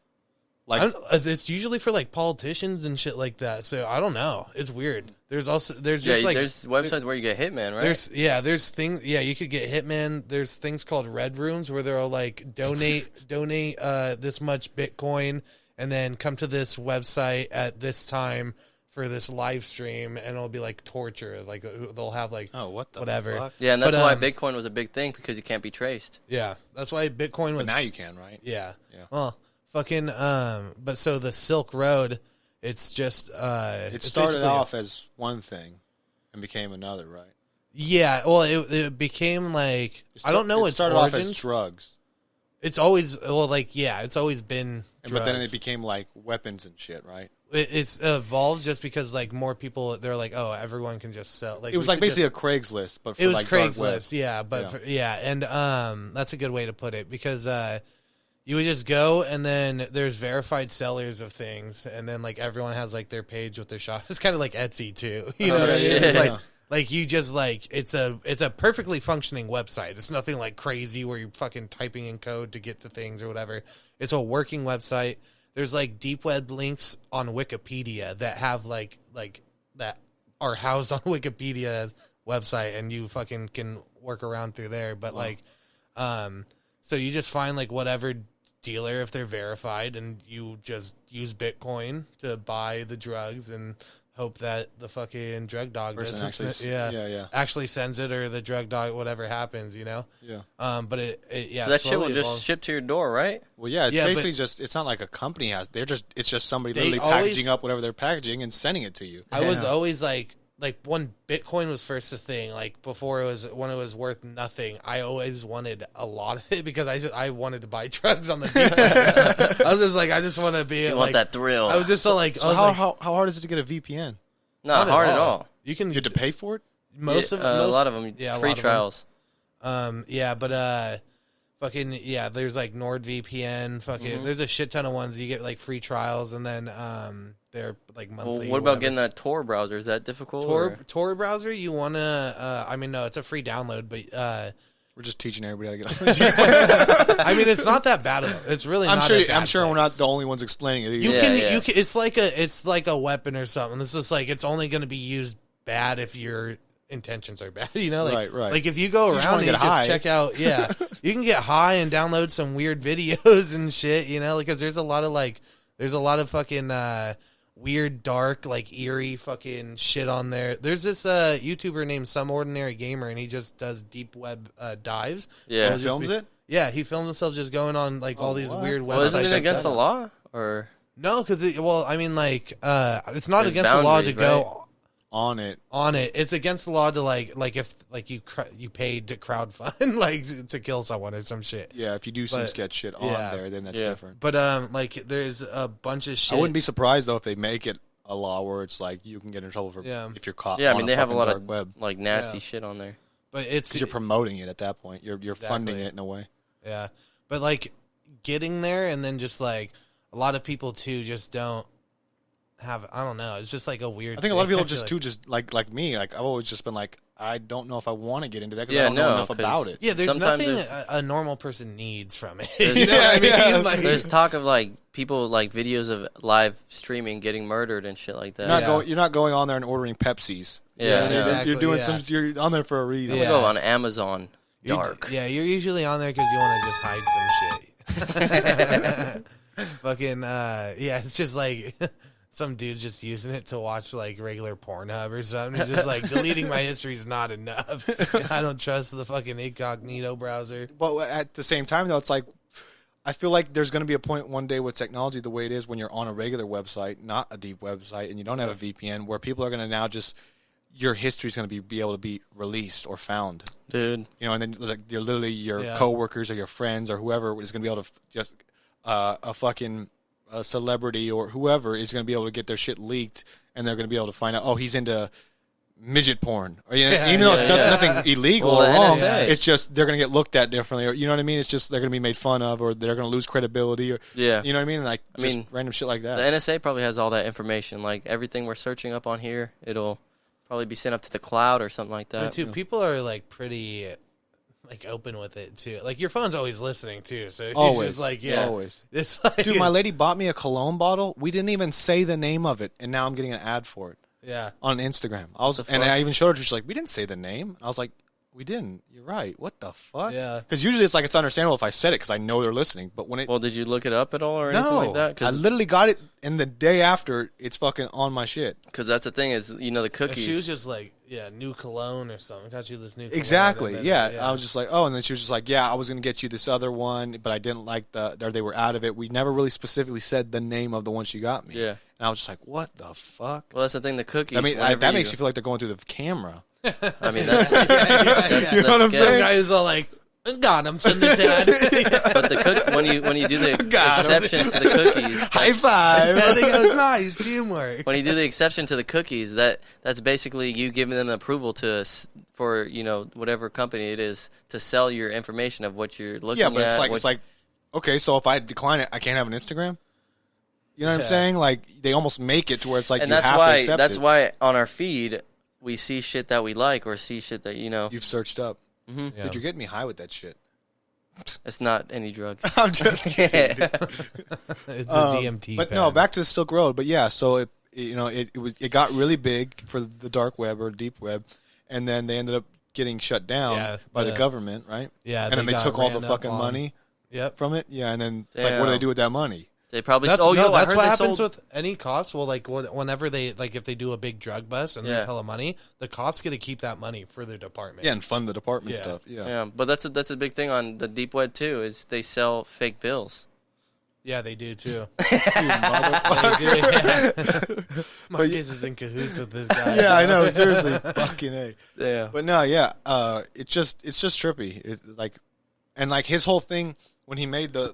I Like don't- it's usually for like politicians and shit like that. So I don't know. It's weird. There's Yeah, just like there's websites where you get hitman, right? there's things you could get hitman. There's things called red rooms where they'll like donate this much Bitcoin and then come to this website at this time for this live stream, and it'll be like torture. Like they'll have like oh, what the whatever. fuck? Yeah, and that's But, why Bitcoin was a big thing, because you can't be traced. Yeah, that's why Bitcoin was. But now you can, right? Yeah. Yeah. Well, fucking. But so the Silk Road, it's just. It it's started basically- off as one thing and became another, right? Yeah. Well, it became like I don't know It its started off origins. as drugs, It's always it's always been. but then drugs. it became like weapons and shit, right? It's evolved just because like more people they're like, oh, everyone can just sell. Like It was we like could basically a Craigslist, but for it was like dark web. Craigslist, yeah, but Yeah. and that's a good way to put it, because you would just go and then there's verified sellers of things, and then like everyone has like their page with their shop. It's kind of like Etsy too, you know what I mean? shit. It's Yeah. like you just like it's a perfectly functioning website. It's nothing like crazy where you're fucking typing in code to get to things or whatever. It's a working website. There's like deep web links on Wikipedia that have like that are housed on Wikipedia website, and you fucking can work around through there. But like, so you just find like whatever dealer if they're verified, and you just use Bitcoin to buy the drugs and hope that the fucking drug dog Person doesn't actually, yeah. actually sends it, or the drug dog, whatever happens, you know. Yeah. But it So that shit will slowly just evolves. ship to your door, right? Well, yeah, it's Yeah, basically just, it's not like a company has, it's just somebody They literally always- packaging up whatever they're packaging and sending it to you. I was always like when Bitcoin was first a thing, like before when it was worth nothing, I always wanted a lot of it because I wanted to buy drugs on the deep web. So I was just like, I just want to be You like want that thrill. I was just so like, So I was how hard is it to get a VPN? Not hard at all. You can You have to pay for it? most Yeah, of a lot of them, yeah, a free lot of them. trials. Fucking yeah, there's like NordVPN, fucking there's a shit ton of ones. You get like free trials, and then they're like Well, monthly. what or about whatever. getting that Tor browser? Is that difficult? or- Tor browser? You wanna I mean no, it's a free download, but We're just teaching everybody how to get on the I mean it's not that bad of it. It's really I'm not sure. a bad I'm sure we're place. not the only ones explaining it. You either. can yeah. you can it's like a weapon or something. It's just like it's only gonna be used bad if your intentions are bad, you know, like Right. like if you go You just around wanna and you get high. just check out, yeah, you can get high and download some weird videos and shit, you know, because there's a lot of fucking weird, dark, like eerie fucking shit on there. There's this YouTuber named Some Ordinary Gamer, and he just does deep web dives. Yeah. He films it? Yeah, he films himself just going on like all these weird websites. Well, isn't it like against that. the law? Or No, because I mean, like, it's not There's against the law to boundaries, go On it. on it. It's against the law to like if like you paid to crowdfund like to kill someone or some shit. Yeah, if you do some But, sketch shit on yeah. there, then that's Yeah. different. But like, there's a bunch of shit. I wouldn't be surprised though if they make it a law where it's like you can get in trouble for Yeah. if you're caught. yeah, I on mean they have a fucking lot dark of web like nasty Yeah. shit on there. But it's because you're promoting it at that point. You're funding Exactly. it in a way. yeah. But like getting there, and then just like a lot of people too just don't have. I don't know. It's just like a weird. I think a lot of thing. people I feel just too just like me. Like I've always just been like I don't know if I want to get into that because Yeah, I don't know no, enough 'cause- about it. Yeah, there's Sometimes nothing there's- a normal person needs from it. There's- You know what I mean? Yeah. Like, There's talk of like people like videos of live streaming getting murdered and shit like that. You're not going on there and ordering Pepsis. Yeah, You know what I mean? exactly, You're doing yeah. You're on there for a reason. I'm Yeah. gonna go on Amazon. You're- Dark. Yeah, you're usually on there because you want to just hide some shit. Fucking yeah, it's just like some dude's just using it to watch like regular Pornhub or something. He's just like deleting my history is not enough. I don't trust the fucking incognito browser. But at the same time, though, it's like I feel like there's going to be a point one day with technology the way it is when you're on a regular website, not a deep website, and you don't have a VPN, where people are going to now just your history is going to be able to be released or found, Dude. you know, and then like you're literally your Yeah. coworkers or your friends or whoever is going to be able to just a fucking celebrity or whoever is going to be able to get their shit leaked, and they're going to be able to find out, oh, he's into midget porn, or you know, Yeah, even though yeah, it's yeah. nothing illegal Well, or the wrong, NSA. it's just they're going to get looked at differently, or you know what I mean. It's just they're going to be made fun of, or they're going to lose credibility, or Yeah. you know what I mean. Like I just mean, random shit like The that. NSA probably has all that information. Like everything we're searching up on here, it'll probably be sent up to the cloud or something like But that. too, people are like pretty like open with it too. Like your phone's always listening too, so it's Always, just like yeah, always. it's like Dude, my lady bought me a cologne bottle. We didn't even say the name of it, and now I'm getting an ad for it yeah. on Instagram. And I even showed her. She's like, "We didn't say the name." I was like, "We didn't. You're right. What the fuck?" Yeah. Because usually it's like it's understandable if I said it because I know they're listening. But when it Well, did you look it up at all or anything no, like that? I literally got it, and the day after, it's fucking on my shit. Because that's the thing is, you know, the And cookies. she was just like, yeah, new cologne or something. Got you this new cologne. Exactly. And Yeah. then, I was just like, oh, and then she was just like, yeah, I was gonna get you this other one, but I didn't like or they were out of it. We never really specifically said the name of the one she got me. Yeah. And I was just like, what the fuck? Well, that's the thing. The cookies. I mean, whenever that makes you feel like they're going through the camera. I mean, that's, that's, You know what I'm scary. Some guy is all like, God, I'm sending this ad. But the when you do the Got 'em. exception to the cookies, High five. And they go, nice teamwork. when you do the exception to the cookies, that's basically you giving them approval for you know whatever company it is to sell your information of what you're looking Yeah, at. but it's what- like, okay, so if I decline it, I can't have an Instagram. You know what I'm Yeah. saying? Like they almost make it to where it's like and you that's have why to accept that's it. why on our feed we see shit that we like or see shit that you know You've searched up. Mhm. Yeah. Dude, you're getting me high with that shit. it's not any drugs. I'm just kidding. It's a DMT. But pad. no, back to the Silk Road. But yeah, so it got really big for the dark web or deep web, and then they ended up getting shut down Yeah, by the government, right? Yeah, and then they got took all the ran up fucking on- money Yep. from it. Yeah, and then it's like, what do they Damn. do with that money? They probably That's, I that's heard what they happens sold, with any cops. Well, like whenever they if they do a big drug bust and there's Yeah. hella money, the cops get to keep that money for their department. Yeah, and fund the department Yeah. stuff. Yeah. Yeah, but that's a big thing on the deep web too is they sell fake bills. Yeah, they do too. You motherfucker. They do, yeah. Marcus is in cahoots with this guy. Yeah, I know. Seriously, fucking A. Yeah. But no, yeah, it's just trippy. Like his whole thing when he made the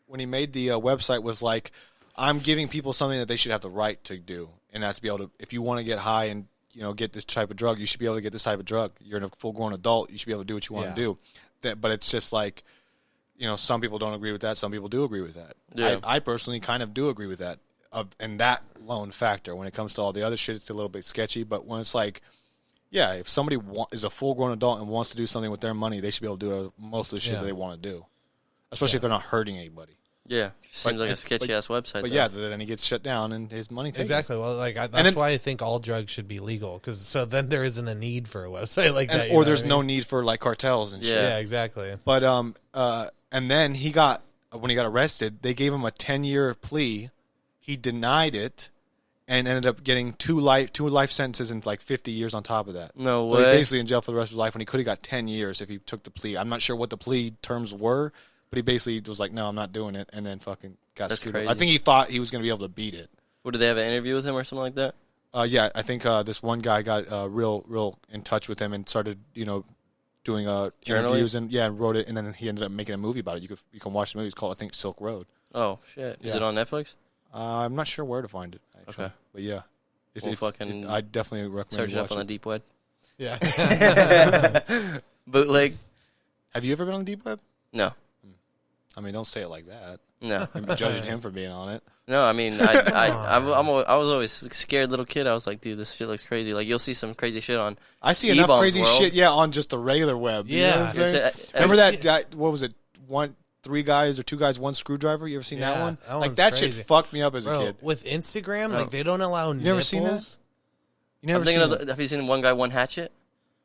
website was like, I'm giving people something that they should have the right to do, and that's be able to. If you want to get high and get this type of drug, you should be able to get this type of drug. You're a full grown adult. You should be able to do what you want to do. But it's just like, some people don't agree with that. Some people do agree with that. Yeah. I personally kind of do agree with that. And that lone factor. When it comes to all the other shit, it's a little bit sketchy. But when it's like, yeah, if somebody is a full-grown adult and wants to do something with their money, they should be able to do most of the shit that they want to do, especially if they're not hurting anybody. Yeah, seems like a sketchy ass website. But though. yeah, then he gets shut down and his money taken. Exactly. Well, that's why I think all drugs should be legal, because so then there isn't a need for a website like that. Or there's no need for like cartels and shit. Yeah, exactly. But and then when he got arrested, they gave him a 10-year plea. He denied it, and ended up getting two life sentences and like 50 years on top of that. No So way. he's basically in jail for the rest of his life when he could have got 10 years if he took the plea. I'm not sure what the plea terms were, but he basically was like, no, I'm not doing it, and then fucking got That's screwed. crazy. I think he thought he was going to be able to beat it. What, did they have an interview with him or something like that? Yeah, I think this one guy got real in touch with him and started, doing interviews and wrote it, and then he ended up making a movie about it. You can watch the movie. It's called, I think, Silk Road. Oh shit! Is it on Netflix? I'm not sure where to find it actually, Okay. but yeah, We'll I definitely recommend search it up watching on the deep web. Yeah. Bootleg? Have you ever been on the deep web? No, I mean, don't say it like that. no, I'm judging him for being on it. no. I mean, I was always a scared little kid. I was like, dude, this shit looks crazy. Like, you'll see some crazy shit on. I see enough E-Bombs crazy world. shit, on just the regular web. You know what I'm saying? Remember that guy, what was it? Three guys or two guys, one screwdriver? You ever seen that one? That like, one's that crazy. shit fucked me up as a kid. With Instagram, Oh. like, they don't allow nipples. You never seen that? You never I'm thinking seen of have you seen One Guy, One Hatchet?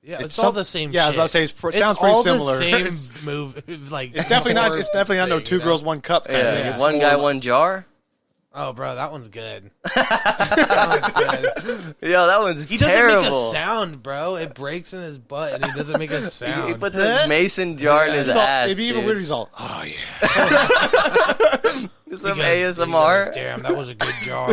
Yeah, it's some- all the same Yeah, I was shit. about to say, it It's sounds pretty all similar. the same move. Like, It's definitely not. It's definitely not no thing, two girls, one cup kind of thing. Yeah, It's One more Guy, like- One Jar. Oh, bro, that one's good. That one's good. Yo, that one's He doesn't terrible. make a sound, bro. It breaks in his butt, and he doesn't make a sound. He put the mason jar in his It's all- ass. It'd be even dude. weirder. He's all, oh yeah. Some He goes, ASMR. Damn, that was a good jar.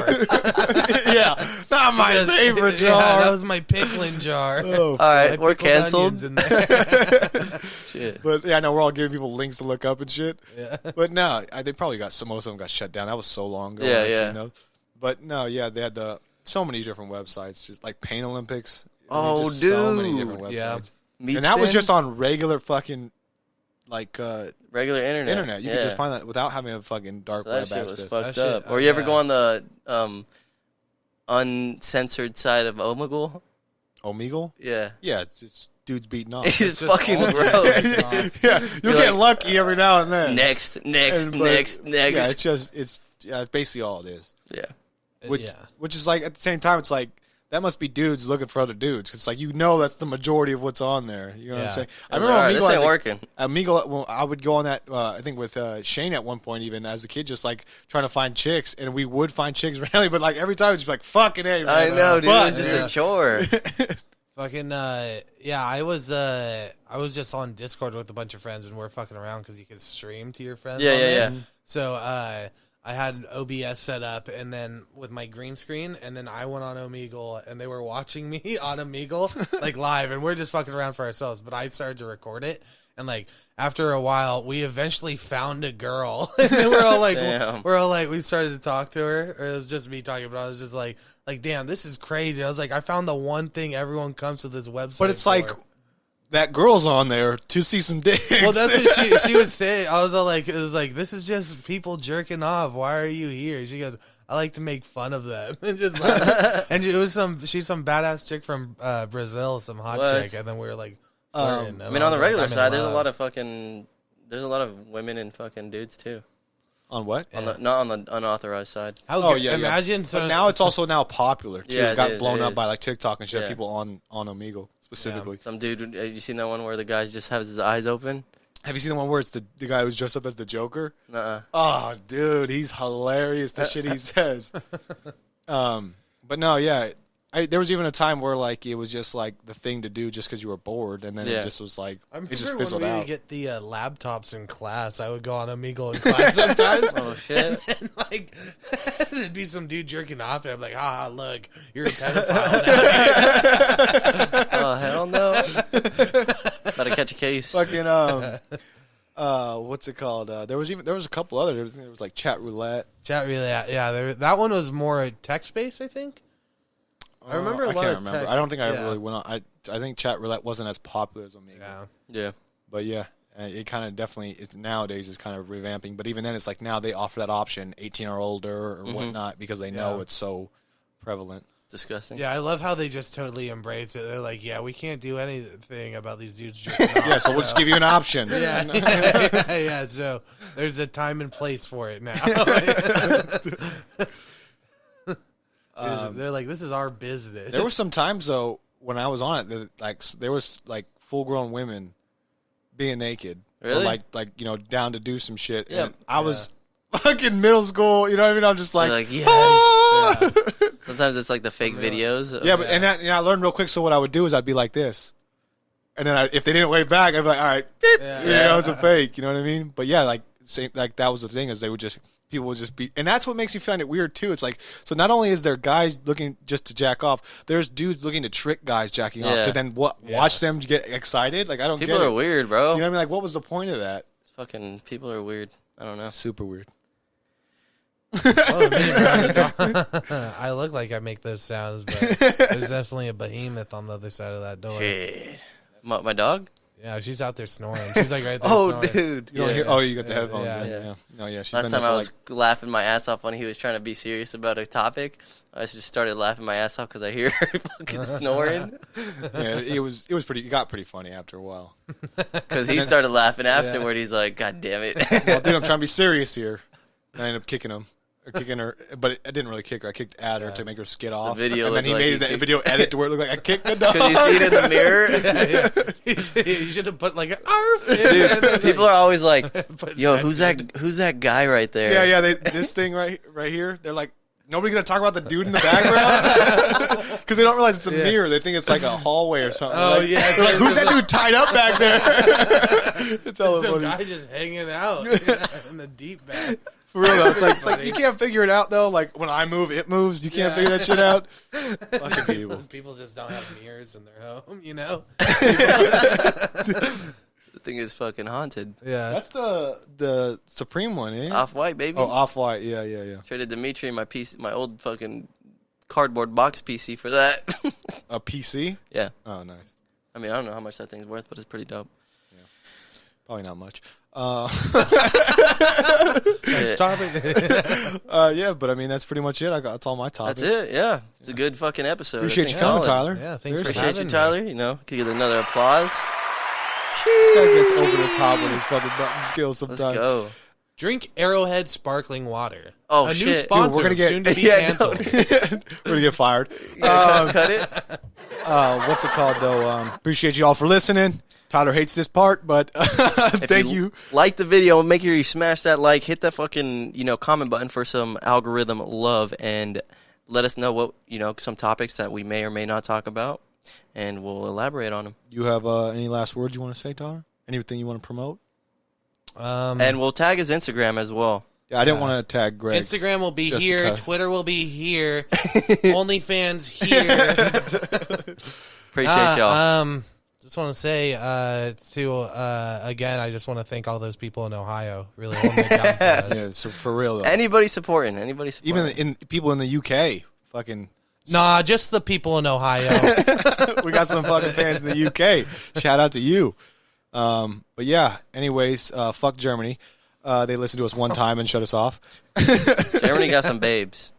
Yeah, not my Because- favorite Yeah, jar. that was my pickling jar. Oh, All right, My we're pickled canceled. onions in there. Shit. but yeah, I know we're all giving people links to look up and shit. Yeah. But no, they probably most of them got shut down. That was so long ago. Yeah, I've yeah. seen those. But no, yeah, they had so many different websites, just like Pain Olympics. Oh, just so many dude. different websites. Yeah. Meat And that was spin? just on regular fucking like regular internet. You yeah. could just find that without having a fucking dark So that web shit was access. fucked That shit- up. Or you ever yeah. go on the uncensored side of Omegle? Omegle? Yeah. Yeah, it's dudes beating off. It's just fucking all gross. dudes. Yeah, you'll You're get like- lucky every now and then. Next. And- but- next. Yeah, it's basically all it is. Yeah. Which is like at the same time, it's like that must be dudes looking for other dudes. It's like that's the majority of what's on there. You know what I'm Yeah. saying? I All remember right, this Omegle. ain't working. Omegle, well, I would go on that. I think with Shane at one point, even as a kid, just like trying to find chicks, and we would find chicks randomly. But like every time, it's just like fucking hey, man. I know, dude. Fuck, It was just yeah. a chore. Fucking yeah, I was just on Discord with a bunch of friends, and we're fucking around because you can stream to your friends. Yeah, on yeah, there. yeah. So I had OBS set up, and then with my green screen, and then I went on Omegle, and they were watching me on Omegle like live, and we're just fucking around for ourselves. But I started to record it, and like after a while, we eventually found a girl, and then Damn. we started to talk to her, or it was just me talking, but I was just like damn, this is crazy. I was like, I found the one thing everyone comes to this website. But it's for. like that girl's on there to see some dicks. Well, that's what she was saying. I was all like, it was like, this is just people jerking off. Why are you here? She goes, I like to make fun of them. And just laughed. And she's some badass chick from Brazil, some hot What? chick. And then we were like, flirting. I mean, on the regular I'm in side, there's a love. lot of there's a lot of women and fucking dudes too. on what? On the, not on the unauthorized side. How Oh good- yeah, imagine yeah. so But now it's also popular too. Yeah, it got it is, blown it up is. by like TikTok and shit. Yeah. People on Omegle specifically. Some dude, you seen that one where the guy just has his eyes open? Have you seen the one where it's the guy who's dressed up as the Joker? Nuh-uh. Oh, dude, he's hilarious. The shit he says. But no, yeah. There was even a time where like it was just like the thing to do just because you were bored, and then Yeah. it just was like I it remember just when fizzled we out. would get the laptops in class. I would go on Omegle in class sometimes. Oh shit! And like, there'd be some dude jerking off, and I'm like, ah, look, you're a pedophile now. Oh hell no! Better catch a case. Fucking what's it called? There was a couple other. There was like chat roulette. Chat really, yeah. That one was more text based, I think. I remember a I lot can't of remember. text. I don't think I Yeah. really went on. I think chat roulette wasn't as popular as Omegle. Yeah. Yeah. But yeah, it kind of definitely nowadays is kind of revamping. But even then, it's like now they offer that option, 18 or older or whatnot, because they know Yeah. it's so prevalent. Disgusting. Yeah, I love how they just totally embrace it. They're like, yeah, we can't do anything about these dudes jerking off. Yeah, so we'll just give you an option. Yeah, yeah. So there's a time and place for it now. They're like, this is our business. There were some times though when I was on it that like there was like full grown women being naked, Really? or like down to do some shit. Yeah. And I was fucking middle school. You know what I mean? I'm just like, You're like, yes. "Ah!" Sometimes it's like the fake videos. Yeah, but and I learned real quick. So what I would do is I'd be like this, and then if they didn't wave back, I'd be like, all right, beep. It's a fake. You know what I mean? But yeah, like that was the thing is people would just be, and that's what makes me find it weird too. It's like, so not only is there guys looking just to jack off, there's dudes looking to trick guys jacking off to then watch them get excited. Like I don't. People get are it. weird, bro. You know what I mean? Like, what was the point of that? Fucking people are weird. I don't know. Super weird. I look like I make those sounds, but there's definitely a behemoth on the other side of that door. Shit. My dog? Yeah, she's out there snoring. She's like right there. Oh, snoring. dude. You don't hear? Oh, you got the headphones. Yeah. Yeah. No, yeah. She's Last been time there I for was laughing my ass off when he was trying to be serious about a topic. I just started laughing my ass off because I hear her fucking snoring. Yeah, it got pretty funny after a while. Because he started laughing afterward. He's like, God damn it. Well, dude, I'm trying to be serious here. And I ended up kicking him. Or kicking her, but I didn't really kick her. I kicked at her to make her skid off. The video and then he looked made like that video edit to where it looked like I kicked the dog. Could you see it in the mirror? You should have put like an arm. Dude, people are always like, yo, who's that guy right there? Yeah. This thing right here. They're like, nobody's gonna talk about the dude in the background because they don't realize it's a mirror. They think it's like a hallway or something. Oh like, yeah, they're like, who's that dude tied up back there? It's all some funny. guy just hanging out in the deep back. For real though, it's like you can't figure it out though. Like when I move, it moves. You can't figure that shit out. Fucking people. People just don't have mirrors in their home, you know. The thing is fucking haunted. Yeah, That's the Supreme one, eh? Off-white, baby. Oh, Off-White. Yeah. Traded Dimitri my old fucking cardboard box PC for that. A PC? Yeah. Oh, nice. I mean, I don't know how much that thing's worth, but it's pretty dope. Probably not much. Yeah, but I mean that's pretty much it. That's all my topics. That's it. Yeah, it's a good fucking episode. Appreciate you coming, Tyler. Yeah, thanks for Appreciate having you, me. Tyler. You know, could get another applause. This guy gets over the top with his fucking button skills sometimes. Let's go. Drink Arrowhead sparkling water. Oh, a shit. new Dude, sponsor. we're gonna get- soon to be Yeah, canceled. We're gonna get fired. Cut it. What's it called though? Appreciate you all for listening. Tyler hates this part, but thank you. Like the video, make sure you smash that like, hit that fucking comment button for some algorithm love, and let us know what some topics that we may or may not talk about, and we'll elaborate on them. You have any last words you want to say, Tyler? Anything you want to promote? And we'll tag his Instagram as well. Yeah, I didn't want to tag Greg. Instagram will be Just here. because. Twitter will be here. OnlyFans here. Appreciate y'all. Just want to say again, I just want to thank all those people in Ohio. Really holding it down for us. Yeah, so for real though. Anybody supporting? Even in people in the UK, fucking. Nah, just the people in Ohio. We got some fucking fans in the UK. Shout out to you. But yeah, anyways, fuck Germany. They listened to us one time and shut us off. Germany got some babes.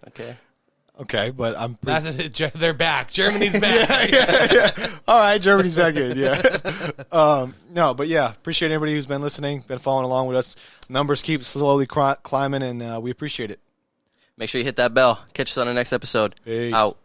Okay, but I'm They're back. Germany's back. yeah. All right, Germany's back in. Yeah. No, but yeah, appreciate everybody who's been listening, been following along with us. Numbers keep slowly climbing, and we appreciate it. Make sure you hit that bell. Catch us on the next episode. Peace. Out.